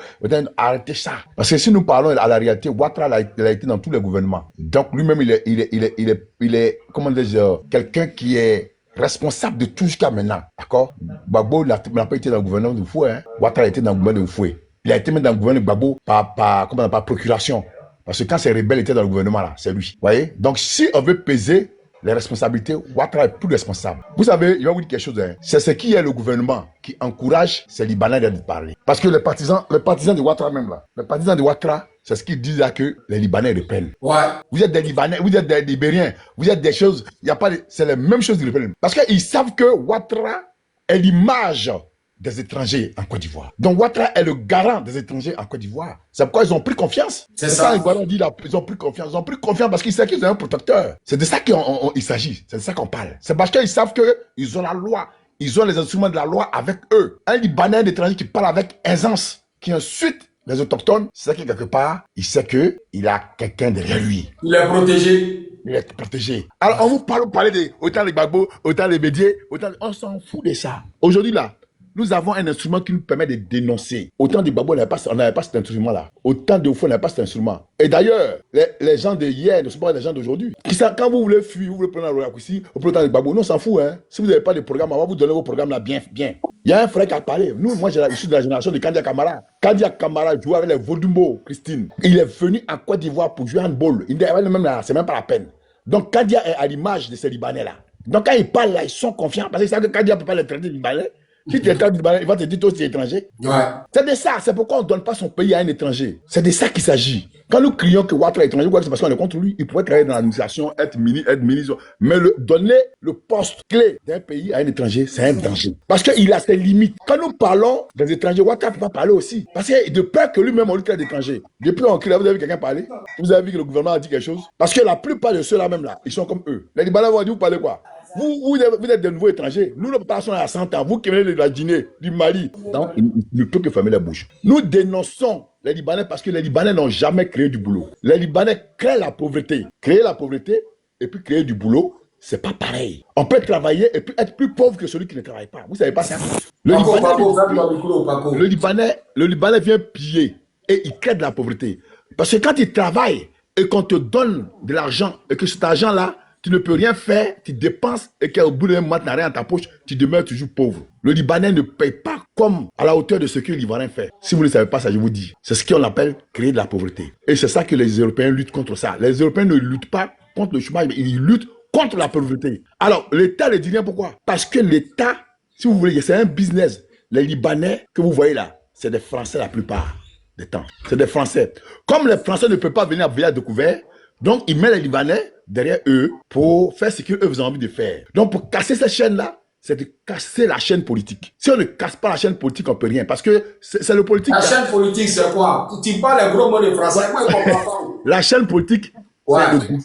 arrêtez ça. Parce que si nous parlons à la réalité, Ouattara, il a été dans tous les gouvernements. Donc, lui-même, il est, comment dire, quelqu'un qui est responsable de tout jusqu'à maintenant. D'accord? Gbagbo n'a pas été dans le gouvernement de Fouet, hein. Ouattara a été dans le gouvernement de Fouet. Il a été mis dans le gouvernement de Gbagbo par procuration. Parce que quand ces rebelles étaient dans le gouvernement, là, c'est lui. Vous voyez? Donc, si on veut peser les responsabilités, Ouattara est plus responsable. Vous savez, il va vous dire quelque chose. Hein. C'est ce qui est le gouvernement qui encourage ces Libanais de parler. Parce que les partisans de Ouattara même là, les partisans de Ouattara, c'est ce qu'ils disent là que les Libanais repellent. Ouais. Vous êtes des Libanais, vous êtes des Libériens, vous êtes des choses, il y a pas de, c'est les mêmes choses qu'ils repellent. Parce qu'ils savent que Ouattara est l'image des étrangers en Côte d'Ivoire. Donc Ouattara est le garant des étrangers en Côte d'Ivoire. C'est pourquoi ils ont pris confiance. C'est ça. Les Ivoiriens disent là, ils ont pris confiance. Ils ont pris confiance parce qu'ils savent qu'ils ont un protecteur. C'est de ça qu'il s'agit. C'est de ça qu'on parle. C'est parce qu'ils savent qu'ils ont la loi. Ils ont les instruments de la loi avec eux. Un Libanais, un étranger qui parle avec aisance, qui ensuite les autochtones, c'est ça qui quelque part, il sait qu'il a quelqu'un derrière lui. Il est protégé. Il est protégé. Alors on vous parle de autant les Gbagbo, autant les Bédier, on s'en fout de ça. Aujourd'hui là, nous avons un instrument qui nous permet de dénoncer. Autant de Gbagbo, on n'avait pas cet instrument-là. Autant de Oufou, on n'avait pas cet instrument. Et d'ailleurs, les gens de hier ne sont pas les gens d'aujourd'hui. Quand vous voulez fuir, vous voulez prendre un raccourci, vous prenez autant de Gbagbo, nous on s'en fout. Hein. Si vous n'avez pas de programme, on va vous donner vos programmes là bien. Il y a un frère qui a parlé. Moi, je suis de la génération de Kandia Kamara. Kandia Kamara jouait avec les Vodumbo, Christine. Il est venu en Côte d'Ivoire pour jouer un handball. C'est même pas la peine. Donc Kandia est à l'image de ces Libanais-là. Donc quand ils parlent là, ils sont confiants parce qu'ils savent que Kandia ne peut pas les traiter de Libanais. Si tu es étranger, il va te dire toi aussi étranger. Ouais. C'est de ça. C'est pourquoi on ne donne pas son pays à un étranger. C'est de ça qu'il s'agit. Quand nous crions que Ouattara est étranger, c'est parce qu'on est contre lui. Il pourrait travailler dans l'administration, être ministre. Mais donner le poste clé d'un pays à un étranger, c'est un danger. Parce qu'il a ses limites. Quand nous parlons des étrangers, Ouattara ne peut pas parler aussi. Parce que de peur que lui-même, on lui traite d'étranger. Depuis on crie là, vous avez vu quelqu'un parler? Vous avez vu que le gouvernement a dit quelque chose? Parce que la plupart de ceux-là même là, ils sont comme eux. Les Libanais vont dire, vous parlez quoi? Vous êtes de nouveaux étrangers. Nous, nous passons à 100 ans. Vous qui venez de la Guinée, du Mali. Donc, il ne peut que fermer la bouche. Nous dénonçons les Libanais parce que les Libanais n'ont jamais créé du boulot. Les Libanais créent la pauvreté. Créer la pauvreté et puis créer du boulot, c'est pas pareil. On peut travailler et puis être plus pauvre que celui qui ne travaille pas. Vous savez pas ça? Le Libanais vient piller et il crée de la pauvreté. Parce que quand il travaille et qu'on te donne de l'argent et que cet argent-là, tu ne peux rien faire, tu dépenses et qu'au bout d'un mois, tu n'as rien dans ta poche, tu demeures toujours pauvre. Le Libanais ne paye pas comme à la hauteur de ce que l'Ivoirien fait. Si vous ne savez pas ça, je vous dis. C'est ce qu'on appelle créer de la pauvreté. Et c'est ça que les Européens luttent contre ça. Les Européens ne luttent pas contre le chômage, mais ils luttent contre la pauvreté. Alors, l'État ne dit rien, pourquoi? Parce que l'État, si vous voulez, c'est un business. Les Libanais que vous voyez là, c'est des Français la plupart des temps. C'est des Français. Comme les Français ne peuvent pas venir à village découvert, donc ils mettent les Libanais derrière eux pour faire ce qu'eux ont envie de faire. Donc pour casser cette chaîne-là, c'est de casser la chaîne politique. Si on ne casse pas la chaîne politique, on ne peut rien. Parce que c'est le politique. La chaîne politique, c'est quoi? Tu parles les gros mots de français. Moi, je comprends pas. La chaîne politique, ouais,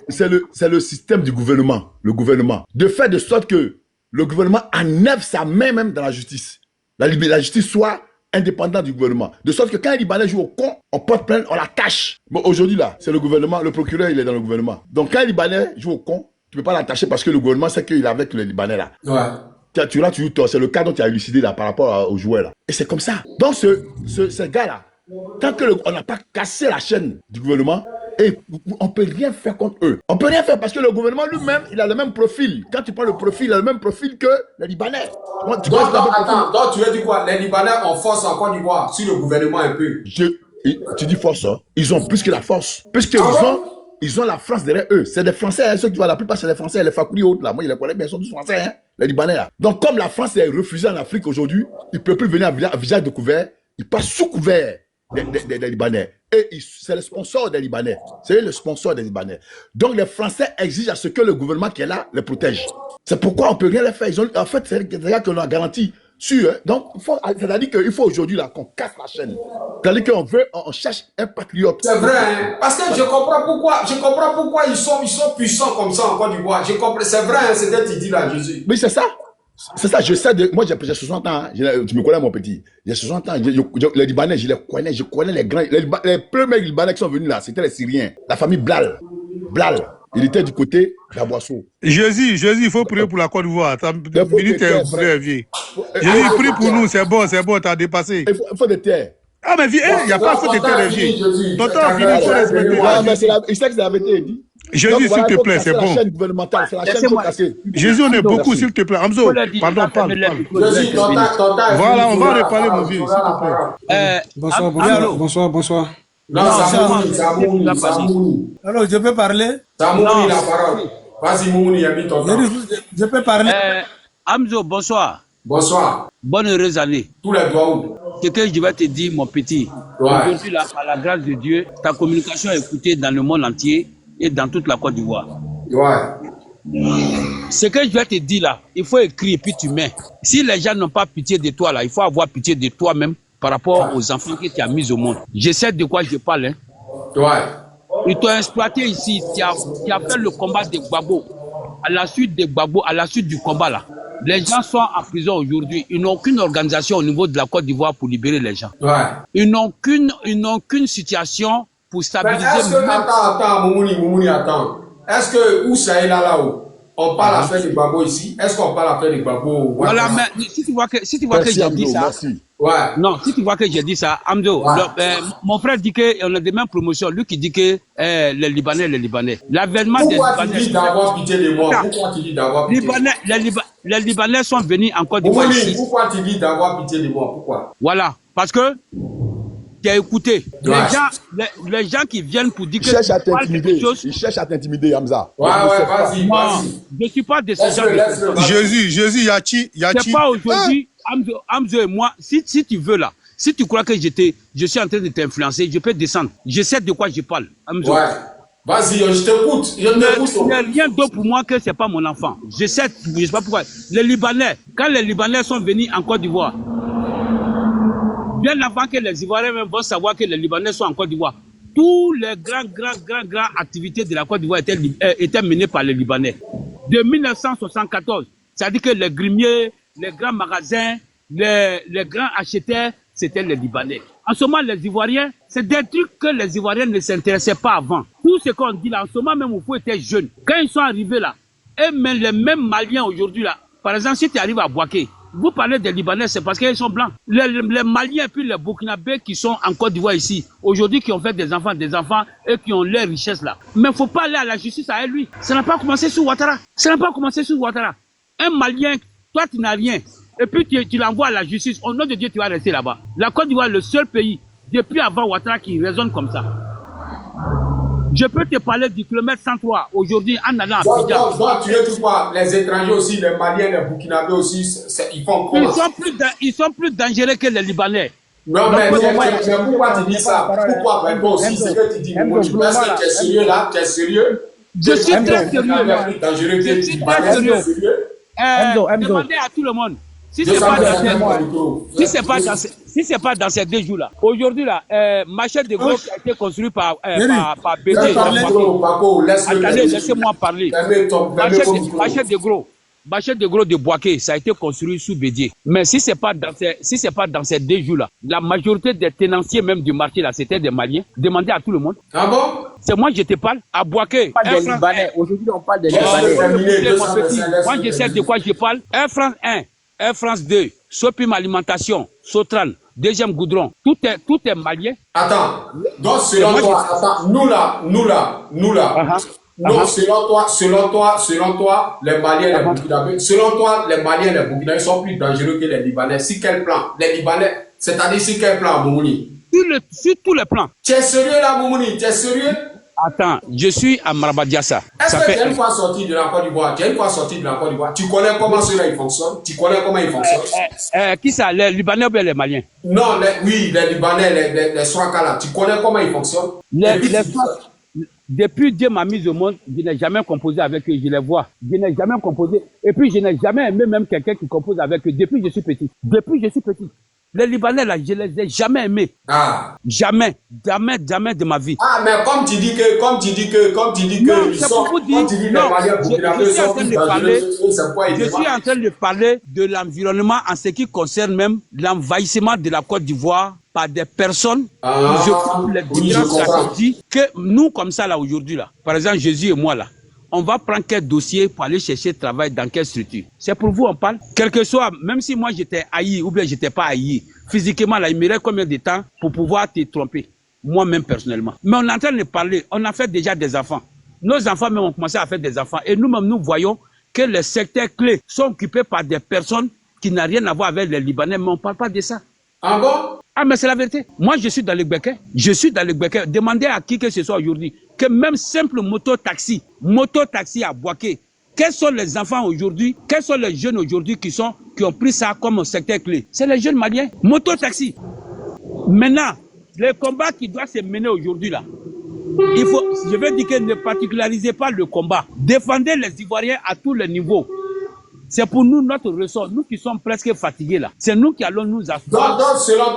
c'est le système du gouvernement. Le gouvernement. De faire de sorte que le gouvernement enlève sa main même dans la justice. La justice soit indépendante du gouvernement. De sorte que quand un Libanais joue au con, on porte plainte, on l'attache. Bon, aujourd'hui là, c'est le gouvernement, le procureur, il est dans le gouvernement. Donc quand un Libanais joue au con, tu ne peux pas l'attacher parce que le gouvernement sait qu'il est avec les Libanais là. Ouais. Tu joues tort. C'est le cas dont tu as élucidé là par rapport aux joueurs là. Et c'est comme ça. Donc ce gars-là, tant qu'on n'a pas cassé la chaîne du gouvernement, et on ne peut rien faire contre eux. On ne peut rien faire parce que le gouvernement lui-même, il a le même profil. Quand tu prends le profil, il a le même profil que les Libanais. Donc tu veux dire quoi? Les Libanais ont force en Côte d'Ivoire sur le gouvernement un peu. Tu dis force, hein? Ils ont plus que la force. Puisqu'ils ils ont la France derrière eux. C'est des Français, hein, ceux qui voient la plupart, c'est des Français, les Fakouli autres là. Moi, je les connais bien, ils sont tous Français, hein, les Libanais là. Donc, comme la France est refusée en Afrique aujourd'hui, ils ne peuvent plus venir à visage découvert, ils passent sous couvert des Libanais. Et c'est le sponsor des Libanais. C'est le sponsor des Libanais. Donc, les Français exigent à ce que le gouvernement qui est là les protège. C'est pourquoi on ne peut rien les faire. En fait, c'est là qu'on a garanti. Donc, c'est-à-dire qu'il faut aujourd'hui là qu'on casse la chaîne. C'est-à-dire on cherche un patriote. C'est vrai, hein? Parce que je comprends pourquoi ils sont puissants comme ça en Côte d'Ivoire. Je comprends, c'est vrai, hein, c'est ce que tu dis là, Jésus. Oui, c'est ça. C'est ça, je sais, moi j'ai 60 ans, hein. Tu me connais mon petit, j'ai 60 ans, les Libanais, je connais les grands, les premiers Libanais qui sont venus là, c'était les Syriens, la famille Blal, il était du côté d'Aboisseau. Jésus, il faut prier pour la Côte d'Ivoire, ta minute est vieille. Jésus, prie pour nous, c'est bon, t'as dépassé. Il faut des terres. Ah mais il n'y a pas de terre de vie. Ton temps fini, il faut respecter. Non, mais il sait que c'est la vérité, il dit. Jésus, s'il te plaît, c'est bon. Jésus, on est beaucoup, s'il te plaît. Hamzo, pardon, parle. Jésus, voilà, on va reparler, mon vieux, s'il te plaît. Bonsoir. Non, Samouni. Alors, je peux parler? Samouni, la parole. Vas-y, Mouni, habite ton temps. Je peux parler? Hamzo, bonsoir. Bonsoir. Bonne heureuse année. Tous les doigts où? Ce que je vais te dire, mon petit. Aujourd'hui, là, par la grâce de Dieu, ta communication est écoutée dans le monde entier et dans toute la Côte d'Ivoire. Ouais. Ce que je vais te dire là, il faut écrire et puis tu mets. Si les gens n'ont pas pitié de toi là, il faut avoir pitié de toi-même par rapport aux enfants que tu as mis au monde. Je sais de quoi je parle. Hein. Ouais. Ils t'ont exploité ici. Tu as fait le combat des Gbagbo. À la suite des Gbagbo, à la suite du combat là, les gens sont en prison aujourd'hui. Ils n'ont aucune organisation au niveau de la Côte d'Ivoire pour libérer les gens. Ouais. Ils n'ont qu'une situation pour stabiliser. Est-ce que, attends, Moumouni, attends. Est-ce que, où ça est là-haut, on parle à faire des Gbagbo ici? Est-ce qu'on parle à faire des Gbagbo? Voilà, mais si tu vois que j'ai dit ça. Ouais. Non, si tu vois que j'ai dit ça, Hamzo, mon frère dit qu'on a des mêmes promotions. Lui qui dit que les Libanais. L'avènement des Libanais. Pourquoi tu dis d'avoir pitié de moi? Pourquoi tu dis d'avoir pitié? Les Libanais sont venus en Côte d'Ivoire ici. Pourquoi tu dis d'avoir pitié de moi? Pourquoi? Voilà, parce que tu as écouté. Les gens qui viennent pour dire que ils cherchent à t'intimider, Hamza. Ouais, vas-y. Je ne suis pas de ce genre de personnes. Jésus, Yachi. C'est pas aujourd'hui, Hamzo et moi, si tu veux là, si tu crois que je suis en train de t'influencer, je peux descendre. Je sais de quoi je parle, Hamzo. Ouais. Vas-y, je t'écoute. Ce n'est rien d'autre pour moi que ce n'est pas mon enfant. Je sais pas pourquoi. Les Libanais, quand les Libanais sont venus en Côte d'Ivoire, bien avant que les Ivoiriens même vont savoir que les Libanais sont en Côte d'Ivoire, tous les grands activités de la Côte d'Ivoire étaient menées par les Libanais. De 1974, c'est-à-dire que les grimiers, les grands magasins, les grands acheteurs, c'était les Libanais. En ce moment, les Ivoiriens, c'est des trucs que les Ivoiriens ne s'intéressaient pas avant. Tout ce qu'on dit là, en ce moment même, il faut être jeune. Quand ils sont arrivés là, et même les mêmes Maliens aujourd'hui là, par exemple, si tu arrives à Bouaké, vous parlez des Libanais, c'est parce qu'ils sont blancs. Les Maliens et puis les Burkinabés qui sont en Côte d'Ivoire ici, aujourd'hui qui ont fait des enfants et qui ont leurs richesses là. Mais il ne faut pas aller à la justice avec lui. Ça n'a pas commencé sur Ouattara. Un Malien, toi tu n'as rien. Et puis tu l'envoies à la justice. Au nom de Dieu, tu vas rester là-bas. La Côte d'Ivoire est le seul pays, depuis avant Ouattara, qui raisonne comme ça. Je peux te parler du kilomètre 103 aujourd'hui en allant à Abidjan. Donc, tu ne dis pas, les étrangers aussi, les Maliens, les Burkinabés aussi, ils font comment? Ils sont plus dangereux que les Libanais. Non, mais pourquoi tu dis ça? Pourquoi? Mais bon, si c'est que tu dis, est-ce que tu es sérieux là? Tu es sérieux? Je suis très sérieux. Je suis très sérieux. Demandez à tout le monde. Si c'est pas dans ces 2 jours-là. Aujourd'hui, là, Machel de Gros qui a été construit par BD. Attendez, laissez-moi parler. Machel de Gros de Boaké, ça a été construit sous Bédier. Mais si c'est pas dans ces 2 jours-là, la majorité des tenanciers même du marché là, c'était des Maliens. Demandez à tout le monde. Ah bon? C'est moi je te parle à Boaké. Pas des Libanais. Aujourd'hui, on parle des Libanais. Moi, je sais de quoi je parle. Air France 1, Air France 2, Sopim Alimentation, Sotran, Deuxième Goudron, tout est malien. Attends, donc selon toi, non, selon toi, les Maliens, les Burkinabés, sont plus dangereux que les Libanais. Sur quel plan? Les Libanais, c'est-à-dire sur quel plan, Moumouni? Sur tous les plans. Tu es sérieux là, Moumouni? Tu es sérieux? Attends, je suis à Marabadiassa. Est-ce que tu es une fois sorti de la Côte d'Ivoire? Tu connais comment cela fonctionne? Tu connais comment ils fonctionnent? Qui ça? Les Libanais ou bien les Maliens? Non, les Libanais, les Swaka là. Tu connais comment ils fonctionnent? Depuis Dieu m'a mis au monde, je n'ai jamais composé avec eux, je les vois. Je n'ai jamais composé. Et puis, je n'ai jamais aimé même quelqu'un qui compose avec eux depuis que je suis petit. Les Libanais, là, je les ai jamais aimés. Ah. Jamais de ma vie. Ah, mais comme tu dis que, non, ils sont, comme tu dis, non, je suis en train de parler de l'environnement en ce qui concerne même l'envahissement de la Côte d'Ivoire par des personnes qui occupent les différentes stratégies que nous, comme ça, là, aujourd'hui, là, par exemple, Jésus et moi, là, on va prendre quel dossier pour aller chercher travail dans quelle structure. C'est pour vous, on parle. Quel que soit, même si moi j'étais haï ou bien j'étais pas haï, physiquement, là, il m'irait combien de temps pour pouvoir te tromper, moi-même personnellement. Mais on est en train de parler, on a fait déjà des enfants. Nos enfants même ont commencé à faire des enfants. Et nous-mêmes, nous voyons que les secteurs clés sont occupés par des personnes qui n'ont rien à voir avec les Libanais, mais on ne parle pas de ça. Ah bon? Ah, mais c'est la vérité. Moi, je suis dans le Gbeke. Demandez à qui que ce soit aujourd'hui que même simple moto-taxi à Boaké, quels sont les enfants aujourd'hui, quels sont les jeunes aujourd'hui qui ont pris ça comme un secteur clé? C'est les jeunes Maliens. Moto-taxi. Maintenant, les combats qui doivent se mener aujourd'hui là, je veux dire que ne particularisez pas le combat. Défendez les Ivoiriens à tous les niveaux. C'est pour nous notre ressort, nous qui sommes presque fatigués là. C'est nous qui allons nous asseoir. Donc, selon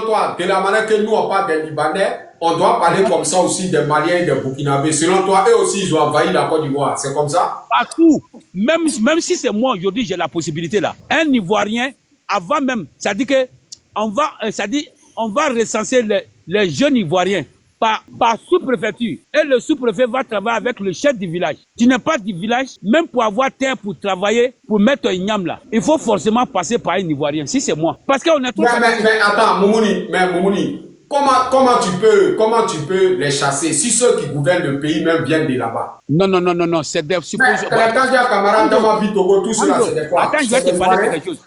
toi, de la manière que nous on parle des Libanais, on doit parler comme ça aussi des Maliens et des Burkinabés. Selon toi, eux aussi ils ont envahi la Côte d'Ivoire. C'est comme ça? Partout. Même si c'est moi aujourd'hui, j'ai la possibilité là. Un Ivoirien, avant même, ça dit que on va recenser les jeunes Ivoiriens par sous-préfecture. Et le sous-préfet va travailler avec le chef du village. Tu n'es pas du village, même pour avoir terre pour travailler, pour mettre un igname là. Il faut forcément passer par un Ivoirien, si c'est moi. Parce qu'on est trop... Mais attends, Moumouni, comment tu peux les chasser si ceux qui gouvernent le pays même viennent de là-bas? Non, c'est des suppositions. Quand il y a camarade dans ma vie, Togo, tout cela, c'est des quoi? Attends, je vais te parler de quelque chose.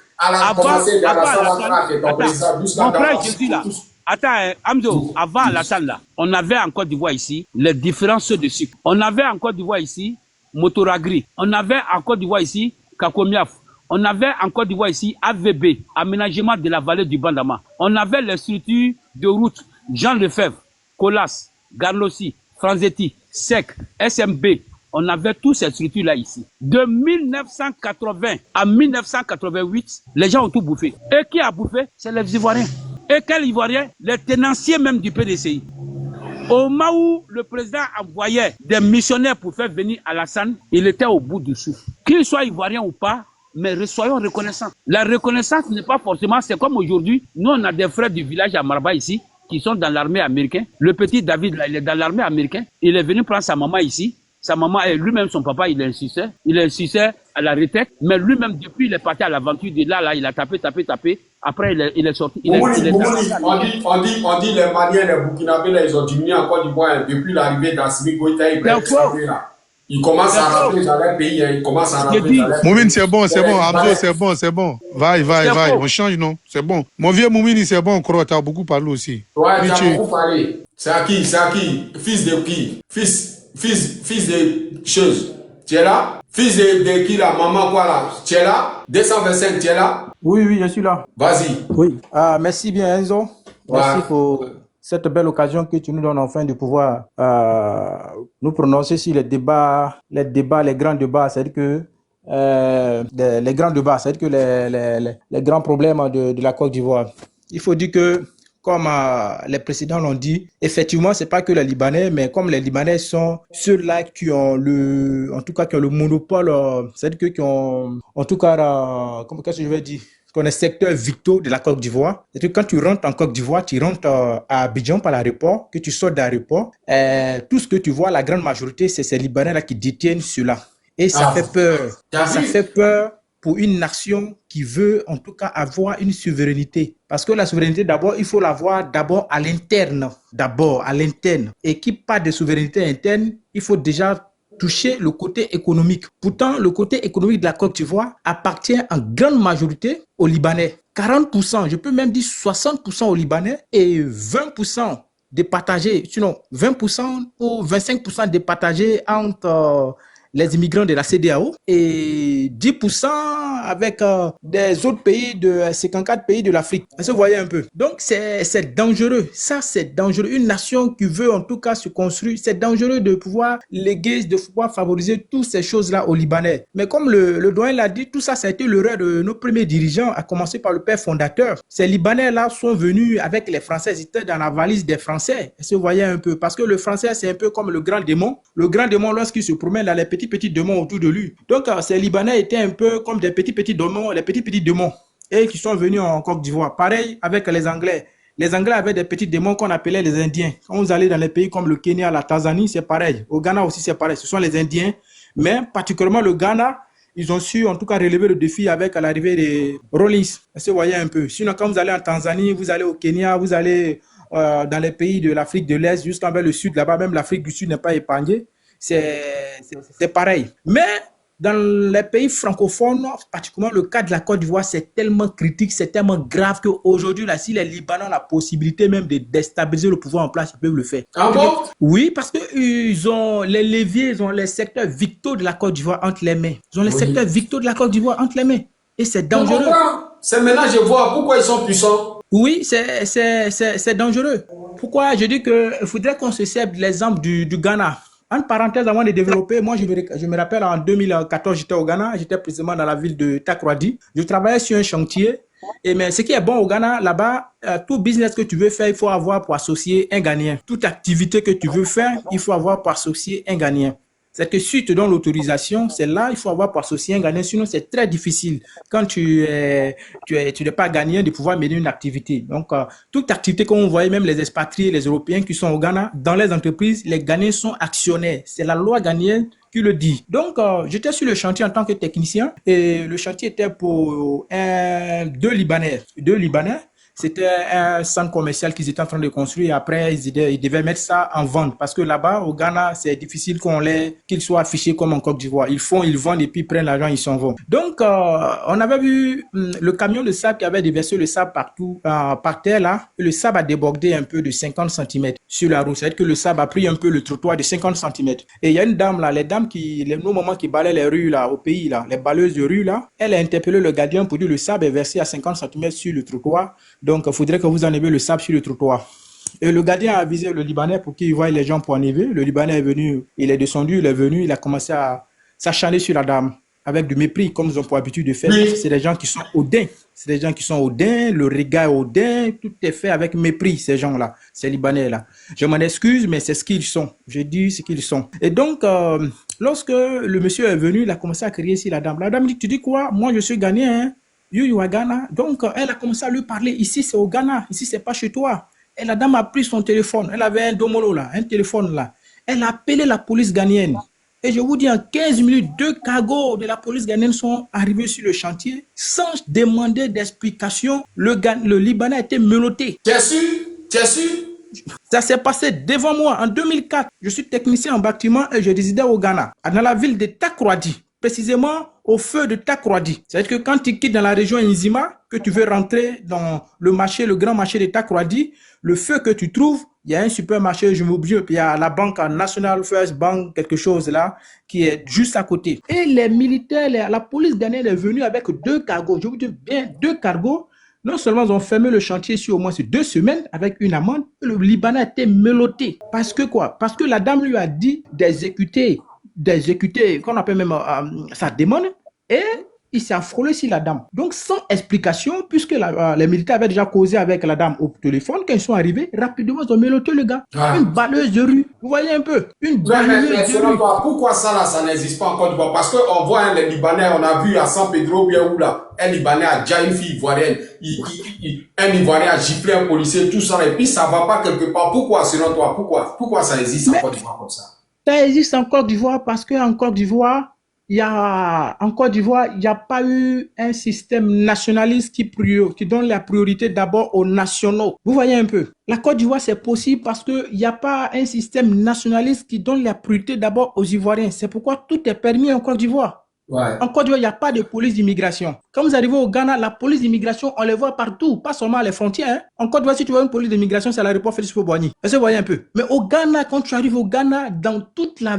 Mon frère, je suis là. Attends, Amzo, avant Alassane là, on avait en Côte d'Ivoire ici les différents ceux de sucre. On avait en Côte d'Ivoire ici Motoragri. On avait en Côte d'Ivoire ici Kakomiaf. On avait en Côte d'Ivoire ici AVB, aménagement de la vallée du Bandama. On avait les structures de route Jean Lefebvre, Colas, Garlossi, Franzetti, SEC, SMB. On avait toutes ces structures-là ici. De 1980 à 1988, les gens ont tout bouffé. Et qui a bouffé? C'est les Ivoiriens. Et quels Ivoiriens? Les tenanciers même du PDCI. Au moment où le président envoyait des missionnaires pour faire venir Alassane, il était au bout du souffle. Qu'il soit Ivoirien ou pas, mais soyons reconnaissants. La reconnaissance n'est pas forcément, c'est comme aujourd'hui, nous on a des frères du village à Maraba ici, qui sont dans l'armée américaine. Le petit David, là, il est dans l'armée américaine. Il est venu prendre sa maman ici. Sa maman et lui-même, son papa, il insistait à la retraite. Mais lui-même, depuis, il est parti à l'aventure. De là, il a tapé. Après, il est sorti. On dit les Maliens, les Burkinabés, là, ils ont diminué en Côte d'Ivoire depuis l'arrivée d'Assimi Goïta. Ils commencent à rentrer dans leur pays. Moumine, c'est bon. Abdo, c'est bon. Vaille. On change, non? C'est bon. Mon vieux Moumine, c'est bon, t'as beaucoup parlé aussi. Ouais, t'as beaucoup parlé. C'est à qui? C'est à qui? Fils de qui? Fils de choses. Tu es là? Fils de qui là? Maman quoi là? Tu es là? 225, tu es là? Oui, oui, je suis là. Vas-y. Oui. Merci bien, Enzo. Merci pour cette belle occasion que tu nous donnes enfin de pouvoir nous prononcer sur les grands débats, c'est-à-dire que les grands débats, c'est-à-dire que les grands problèmes de la Côte d'Ivoire. Il faut dire que, comme les précédents l'ont dit, effectivement, c'est pas que les Libanais, mais comme les Libanais sont ceux-là qui ont le monopole, c'est-à-dire que qui ont, en tout cas, qu'est-ce que je vais dire? Qu'on est secteur vitaux de la Côte d'Ivoire. C'est-à-dire que quand tu rentres en Côte d'Ivoire, tu rentres à Abidjan par l'aéroport, que tu sors d'aéroport, tout ce que tu vois, la grande majorité, c'est ces Libanais-là qui détiennent cela. Et ça fait peur. Ça fait peur pour une nation qui veut en tout cas avoir une souveraineté. Parce que la souveraineté, d'abord, il faut l'avoir d'abord à l'interne. D'abord à l'interne. Et qui parle de souveraineté interne, il faut déjà toucher le côté économique. Pourtant, le côté économique de la Côte d'Ivoire appartient en grande majorité aux Libanais. 40%, je peux même dire 60% aux Libanais et 20% départagés, sinon 20% ou 25% départagés entre les immigrants de la CEDEAO et 10% avec des autres pays de 54 pays de l'Afrique. Vous voyez un peu. Donc, c'est dangereux. Ça, c'est dangereux. Une nation qui veut en tout cas se construire, c'est dangereux de pouvoir léguer, de pouvoir favoriser toutes ces choses-là aux Libanais. Mais comme le doyen l'a dit, tout ça, ça a été l'erreur de nos premiers dirigeants, à commencer par le père fondateur. Ces Libanais-là sont venus avec les Français, ils étaient dans la valise des Français. Vous voyez un peu. Parce que le Français, c'est un peu comme le grand démon. Le grand démon, lorsqu'il se promène dans les petits démons autour de lui. Donc, ces Libanais étaient un peu comme des petits démons, les petits démons, et qui sont venus en Côte d'Ivoire. Pareil avec les Anglais. Les Anglais avaient des petits démons qu'on appelait les Indiens. Quand vous allez dans les pays comme le Kenya, la Tanzanie, c'est pareil. Au Ghana aussi, c'est pareil. Ce sont les Indiens. Mais particulièrement le Ghana, ils ont su en tout cas relever le défi avec l'arrivée des Rollins. Vous voyez un peu. Sinon, quand vous allez en Tanzanie, vous allez au Kenya, vous allez dans les pays de l'Afrique de l'Est, jusqu'envers le Sud, là-bas, même l'Afrique du Sud n'est pas épargnée. C'est pareil. Mais dans les pays francophones, particulièrement le cas de la Côte d'Ivoire, c'est tellement critique, c'est tellement grave qu'aujourd'hui, là, si les Libanais ont la possibilité même de déstabiliser le pouvoir en place, ils peuvent le faire. Ah bon? Oui, parce qu'ils ont les leviers, ils ont les secteurs vitaux de la Côte d'Ivoire entre les mains. Ils ont les secteurs vitaux de la Côte d'Ivoire entre les mains. Et c'est dangereux. C'est maintenant je vois pourquoi ils sont puissants. Oui, c'est dangereux. Pourquoi? Je dis qu'il faudrait qu'on se serve de l'exemple du Ghana. En parenthèse, avant de développer, moi, je me rappelle en 2014, j'étais au Ghana, j'étais précisément dans la ville de Takoradi. Je travaillais sur un chantier. Mais ce qui est bon au Ghana, là-bas, tout business que tu veux faire, il faut avoir pour associer un Ghanéen. Toute activité que tu veux faire, il faut avoir pour associer un Ghanéen. C'est que si tu te donnes l'autorisation, c'est là, il faut avoir pour associer un Ghanéen, sinon c'est très difficile quand tu n'es pas Ghanéen de pouvoir mener une activité. Donc, toute activité qu'on voit, même les expatriés, les Européens qui sont au Ghana, dans les entreprises, les Ghanéens sont actionnaires. C'est la loi ghanéenne qui le dit. Donc, j'étais sur le chantier en tant que technicien et le chantier était pour deux Libanais. C'était un centre commercial qu'ils étaient en train de construire et après, ils devaient mettre ça en vente parce que là-bas, au Ghana, c'est difficile qu'ils soient affichés comme en Côte d'Ivoire. Ils vendent et puis ils prennent l'argent, ils s'en vont. Donc, on avait vu le camion de sable qui avait déversé le sable partout, par terre là. Et le sable a débordé un peu de 50 cm sur la route. C'est-à-dire que le sable a pris un peu le trottoir de 50 cm. Et il y a une dame là, nos mamans qui balaient les rues là, au pays là, les baleuses de rue là, elle a interpellé le gardien pour dire le sable est versé à 50 cm sur le trottoir. Donc, il faudrait que vous enlevez le sable sur le trottoir. Et le gardien a avisé le Libanais pour qu'il voie les gens pour enlever. Le Libanais est venu, il est descendu, il est venu, il a commencé à s'acharner sur la dame avec du mépris, comme ils ont pour habitude de faire. Oui. C'est des gens qui sont hautains. C'est des gens qui sont hautains, le regard est hautain, tout est fait avec mépris, ces gens-là, ces Libanais-là. Je m'en excuse, mais c'est ce qu'ils sont. Je dis ce qu'ils sont. Et donc, lorsque le monsieur est venu, il a commencé à crier sur la dame. La dame dit, tu dis quoi? Moi, je suis Ghanéen, hein? You are Ghana. Donc, elle a commencé à lui parler. Ici, c'est au Ghana. Ici, c'est pas chez toi. Et la dame a pris son téléphone. Elle avait un domolo là, un téléphone là. Elle a appelé la police ghanéenne. Et je vous dis, en 15 minutes, 2 cargos de la police ghanéenne sont arrivés sur le chantier sans demander d'explication. Le Libanais a été menotté. Tu es sûr? Tu es sûr? Ça s'est passé devant moi en 2004. Je suis technicien en bâtiment et je résidais au Ghana, dans la ville de Takoradi, précisément au feu de Takoradi. C'est-à-dire que quand tu quittes dans la région Nzima, que tu veux rentrer dans le marché, le grand marché de Takoradi, le feu que tu trouves, il y a un supermarché, je m'oublie, puis il y a la banque National First Bank, quelque chose là, qui est juste à côté. Et les militaires, la police ghanéenne est venue avec 2 cargos, je vous dis bien 2 cargos. Non seulement ils ont fermé le chantier sur au moins 2 semaines avec une amende, le Libanais a été menotté. Parce que quoi? Parce que la dame lui a dit d'exécuter, qu'on appelle même sa demande, et il s'est frôlé sur la dame. Donc, sans explication, puisque les militaires avaient déjà causé avec la dame au téléphone, quand ils sont arrivés, rapidement, ils ont menotté le gars. Ah. Une balleuse de rue. Vous voyez un peu? Une balleuse de rue. Pourquoi ça, là, ça n'existe pas encore? Parce qu'on voit les Libanais, on a vu à San Pedro, bien où là, un Libanais a déjà une fille ivoirienne, un Ivoirien a giflé un policier, tout ça, et puis ça va pas quelque part. Pourquoi, selon toi? Pourquoi ça existe en Côte d'Ivoire comme ça? Ça existe en Côte d'Ivoire parce qu'en Côte d'Ivoire, il n'y a pas eu un système nationaliste qui donne la priorité d'abord aux nationaux. Vous voyez un peu. La Côte d'Ivoire, c'est possible parce qu'il n'y a pas un système nationaliste qui donne la priorité d'abord aux Ivoiriens. C'est pourquoi tout est permis en Côte d'Ivoire. Ouais. En Côte d'Ivoire, il n'y a pas de police d'immigration. Quand vous arrivez au Ghana, la police d'immigration, on les voit partout, pas seulement à les frontières. Hein. En Côte d'Ivoire, si tu vois une police d'immigration, c'est à l'aéroport Félix Houphouët-Boigny. Vous voyez un peu. Mais au Ghana, quand tu arrives au Ghana, dans toutes les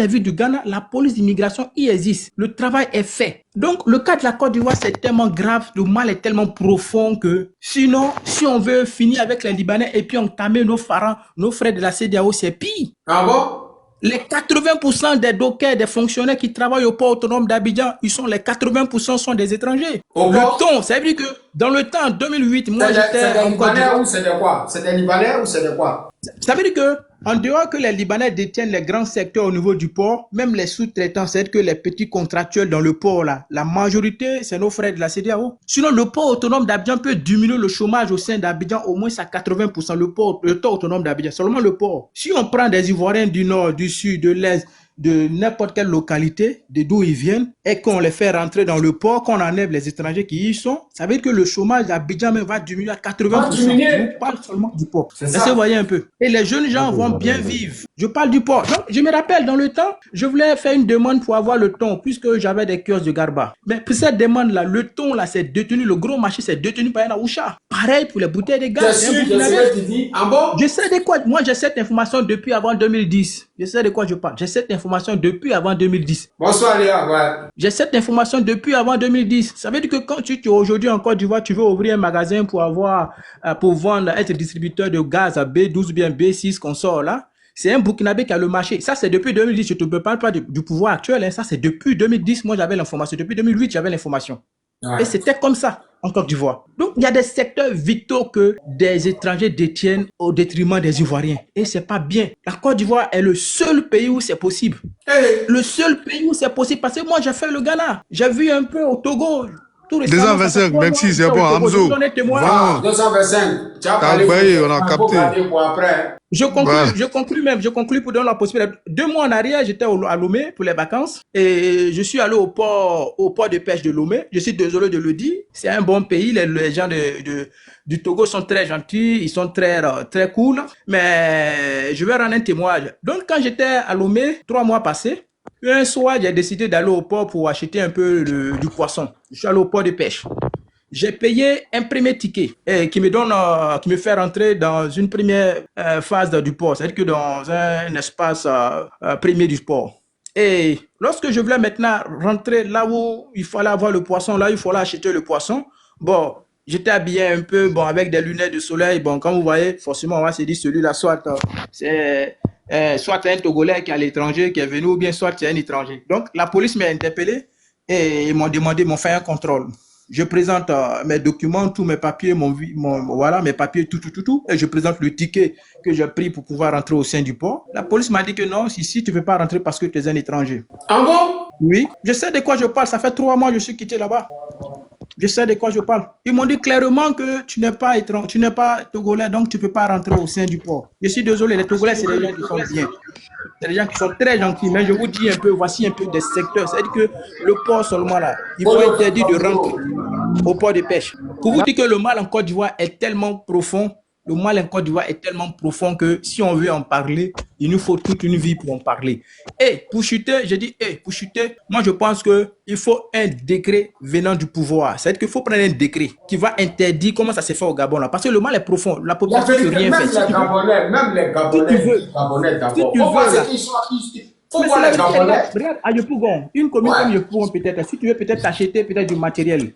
villes du Ghana, la police d'immigration y existe. Le travail est fait. Donc, le cas de la Côte d'Ivoire, c'est tellement grave, le mal est tellement profond que sinon, si on veut finir avec les Libanais et puis entamer nos frères de la CEDEAO, c'est pire. Ah bon? Les 80% des dockers, des fonctionnaires qui travaillent au port autonome d'Abidjan, les 80% sont des étrangers. Le ton, ça veut dire que dans le temps, en 2008, moi j'étais en Côte d'Ivoire. C'est des quoi? C'est des Libanais ou c'est des quoi? Ça veut dire que, en dehors que les Libanais détiennent les grands secteurs au niveau du port, même les sous-traitants, c'est-à-dire que les petits contractuels dans le port là, la majorité, c'est nos frères de la CEDEAO. Sinon, le port autonome d'Abidjan peut diminuer le chômage au sein d'Abidjan au moins à 80%. Le port autonome d'Abidjan, seulement le port. Si on prend des Ivoiriens du nord, du sud, de l'est, de n'importe quelle localité, d'où ils viennent, et qu'on les fait rentrer dans le port, qu'on enlève les étrangers qui y sont, ça veut dire que le chômage d'Abidjan va diminuer à 80%. Je parle seulement du port. Vous voyez un peu. Et les jeunes gens vont bien vivre. Je parle du port. Donc, je me rappelle, dans le temps, je voulais faire une demande pour avoir le thon, puisque j'avais des kiosques de Garba. Mais pour cette demande-là, le thon, là, c'est détenu, le gros marché, c'est détenu par un Aoucha. Pareil pour les bouteilles de gaz. Je sais de quoi. Moi, j'ai cette information depuis avant 2010. Je sais de quoi je parle. J'ai cette information depuis avant 2010. Bonsoir Léa, ouais. J'ai cette information depuis avant 2010. Ça veut dire que quand tu es aujourd'hui en Côte d'Ivoire, tu veux ouvrir un magasin pour vendre, être distributeur de gaz à B12 ou bien B6 qu'on sort là. C'est un Burkinabé qui a le marché. Ça, c'est depuis 2010. Je ne te parle pas du pouvoir actuel. Hein. Ça, c'est depuis 2010. Moi, j'avais l'information. Depuis 2008, j'avais l'information. Ouais. Et c'était comme ça en Côte d'Ivoire. Donc, il y a des secteurs vitaux que des étrangers détiennent au détriment des Ivoiriens. Et c'est pas bien. La Côte d'Ivoire est le seul pays où c'est possible. Hey. Le seul pays où c'est possible. Parce que moi, j'ai fait le Ghana. J'ai vu un peu au Togo. 225, même si c'est bon, Hamzo. 225. On a capté. Je conclue pour donner la possibilité. 2 mois en arrière, j'étais à Lomé pour les vacances et je suis allé au port de pêche de Lomé. Je suis désolé de le dire. C'est un bon pays. Les gens du Togo sont très gentils. Ils sont très cool. Mais je vais rendre un témoignage. Donc, quand j'étais à Lomé, 3 mois passés, un soir, j'ai décidé d'aller au port pour acheter un peu du poisson. Je suis allé au port de pêche. J'ai payé un premier ticket qui me fait rentrer dans une première phase du port, c'est-à-dire que dans un espace premier du port. Et lorsque je voulais maintenant rentrer là où il fallait avoir le poisson, là où il fallait acheter le poisson, bon, j'étais habillé un peu, bon, avec des lunettes de soleil. Bon, comme vous voyez, forcément, on va se dire celui-là, soit c'est un Togolais qui est à l'étranger, qui est venu, ou bien soit c'est un étranger. Donc, la police m'a interpellé et ils m'ont fait un contrôle. Je présente mes documents, tous mes papiers, voilà, mes papiers, tout, et je présente le ticket que j'ai pris pour pouvoir rentrer au sein du port. La police m'a dit que non, ici, tu ne peux pas rentrer parce que tu es un étranger. Ah bon? Oui, je sais de quoi je parle. Ça fait 3 mois que je suis quitté là-bas. Je sais de quoi je parle. Ils m'ont dit clairement que tu n'es pas étranger, tu n'es pas Togolais, donc tu ne peux pas rentrer au sein du port. Je suis désolé, les Togolais, c'est des gens qui sont bien. C'est des gens qui sont très gentils, mais je vous dis un peu, voici un peu des secteurs. C'est-à-dire que le port seulement là, il faut interdire de rentrer au port de pêche. Pour vous dire que le mal en Côte d'Ivoire est tellement profond, le mal en Côte d'Ivoire est tellement profond que si on veut en parler, il nous faut toute une vie pour en parler. Et pour chuter, j'ai dit, pour chuter, moi je pense qu'il faut un décret venant du pouvoir. C'est-à-dire qu'il faut prendre un décret qui va interdire comment ça s'est fait au Gabon là. Parce que le mal est profond. La population ne peut rien faire. Même les Gabonais d'abord. Faut voir les Gabonais. Regarde, à Yopougon, une commune comme Yopougon peut-être, si tu veux peut-être acheter peut-être du matériel.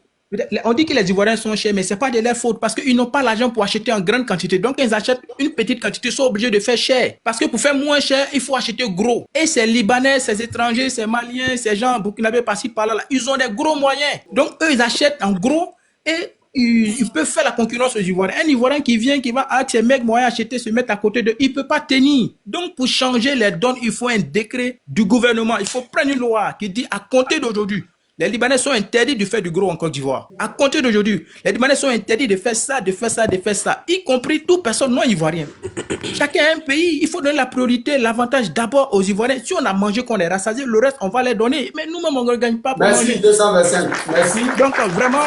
On dit que les Ivoiriens sont chers, mais ce n'est pas de leur faute parce qu'ils n'ont pas l'argent pour acheter en grande quantité. Donc, ils achètent une petite quantité, ils sont obligés de faire cher. Parce que pour faire moins cher, il faut acheter gros. Et ces Libanais, ces étrangers, ces Maliens, ces gens burkinabés par-ci, par-là, ils ont des gros moyens. Donc, eux, ils achètent en gros et ils peuvent faire la concurrence aux Ivoiriens. Un Ivoirien qui vient, qui va avec ses mecs moyens acheter, se mettre à côté d'eux, il ne peut pas tenir. Donc, pour changer les donnes, il faut un décret du gouvernement. Il faut prendre une loi qui dit à compter d'aujourd'hui, les Libanais sont interdits de faire du gros en Côte d'Ivoire. À compter d'aujourd'hui, les Libanais sont interdits de faire ça, de faire ça, de faire ça, y compris toute personne non ivoirienne. Chacun a un pays, il faut donner la priorité, l'avantage d'abord aux Ivoiriens. Si on a mangé, qu'on est rassasié, le reste, on va les donner. Mais nous-mêmes, on ne gagne pas pour manger. Merci, 225. Merci. Donc, vraiment,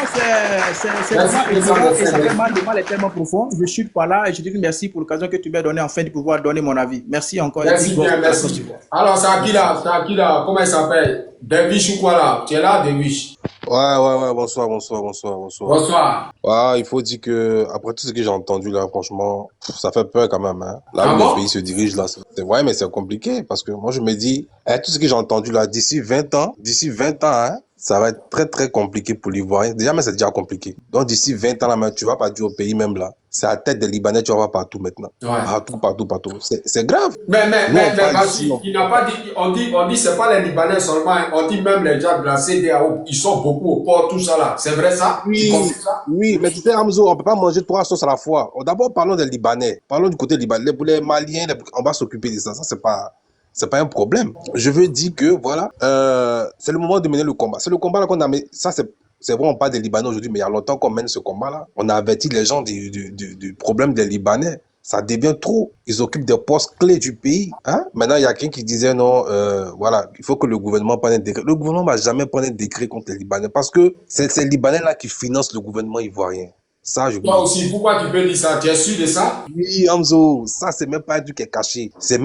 c'est vraiment énorme et ça fait mal. Le mal est tellement profond. Je chute par là et je te dis merci pour l'occasion que tu m'as donnée enfin de pouvoir donner mon avis. Merci encore. Merci bien, merci. Alors, c'est à qui là? Comment il s'appelle? Dervish ou quoi là? Tu es là, Dervish? Ouais, bonsoir. Bonsoir. Ouais, il faut dire que, après tout ce que j'ai entendu là, franchement, ça fait peur quand même, hein. Là où le pays se dirige là, c'est vrai, mais c'est compliqué, parce que moi je me dis, tout ce que j'ai entendu là, d'ici 20 ans, hein, ça va être très très compliqué pour l'Ivoirien. Déjà, mais c'est déjà compliqué. Donc d'ici 20 ans là, tu vas pas dire au pays même là, c'est à la tête des Libanais, tu vas voir partout maintenant. Ouais. Partout. C'est grave. Mais il n'a pas dit, on dit c'est pas les Libanais seulement, on dit même les gens de la CEDEAO, ils sont beaucoup au port, tout ça là. C'est vrai ça? Oui, mais tu sais, Hamzo, on peut pas manger 3 sauces à la fois. D'abord, parlons des Libanais. Parlons du côté libanais. Pour les Maliens, on va s'occuper de ça. Ça, c'est pas un problème. Je veux dire que, voilà, c'est le moment de mener le combat. C'est le combat là qu'on a mis. Ça, c'est vraiment pas des Libanais aujourd'hui, mais il y a longtemps qu'on mène ce combat-là. On a averti les gens du problème des Libanais. Ça devient trop. Ils occupent des postes clés du pays. Hein? Maintenant, il y a quelqu'un qui disait non, voilà, il faut que le gouvernement prenne un décret. Le gouvernement va jamais prendre un décret contre les Libanais parce que c'est les Libanais-là qui financent le gouvernement ivoirien. Ça, toi aussi, pourquoi tu peux dire ça? Tu es sûr de ça? Oui, Hamzo, ça, c'est même pas un truc qui est caché. C'est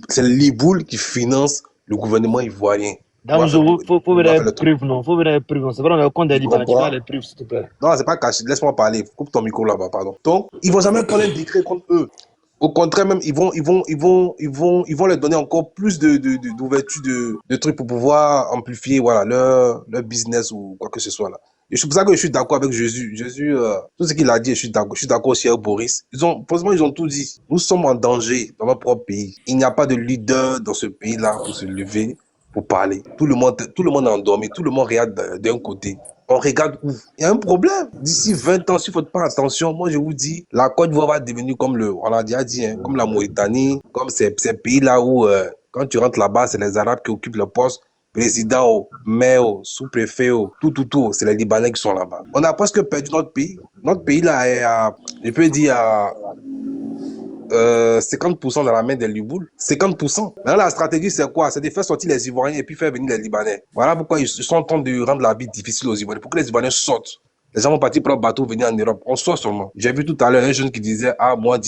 C'est les Liboules qui financent le gouvernement ivoirien. Hamzo, faut ver les preuves, non? Faut ver les preuves, non? C'est vraiment le compte des Libanais. Tu vois les preuves, s'il te plaît. Non, c'est pas caché. Laisse-moi parler. Coupe ton micro là-bas, pardon. Donc, ils vont jamais prendre un décret contre eux. Au contraire, même, ils vont leur donner encore plus d'ouverture de trucs pour pouvoir amplifier, voilà, leur business ou quoi que ce soit là. Et c'est pour ça que je suis d'accord avec Jésus. Jésus, tout ce qu'il a dit, je suis d'accord aussi avec Boris. Franchement, ils ont tout dit. Nous sommes en danger dans notre propre pays. Il n'y a pas de leader dans ce pays-là pour se lever, pour parler. Tout le monde est endormi. Tout le monde regarde d'un côté. On regarde où? Il y a un problème. D'ici 20 ans, s'il ne faut pas attention, moi je vous dis, la Côte d'Ivoire va devenir comme on a déjà dit, hein, comme la Mauritanie, comme ces pays-là où, quand tu rentres là-bas, c'est les Arabes qui occupent le poste. Président, maire, sous-préfet, tout, c'est les Libanais qui sont là-bas. On a presque perdu notre pays. Notre pays là est à, je peux dire, à 50% dans la main des Liboules. 50%. Maintenant, la stratégie, c'est quoi? C'est de faire sortir les Ivoiriens et puis faire venir les Libanais. Voilà pourquoi ils sont en train de rendre la vie difficile aux Ivoiriens. Pour que les Ivoiriens sortent. Les gens vont partir prendre le bateau, venir en Europe. On sort seulement. J'ai vu tout à l'heure un jeune qui disait, moi,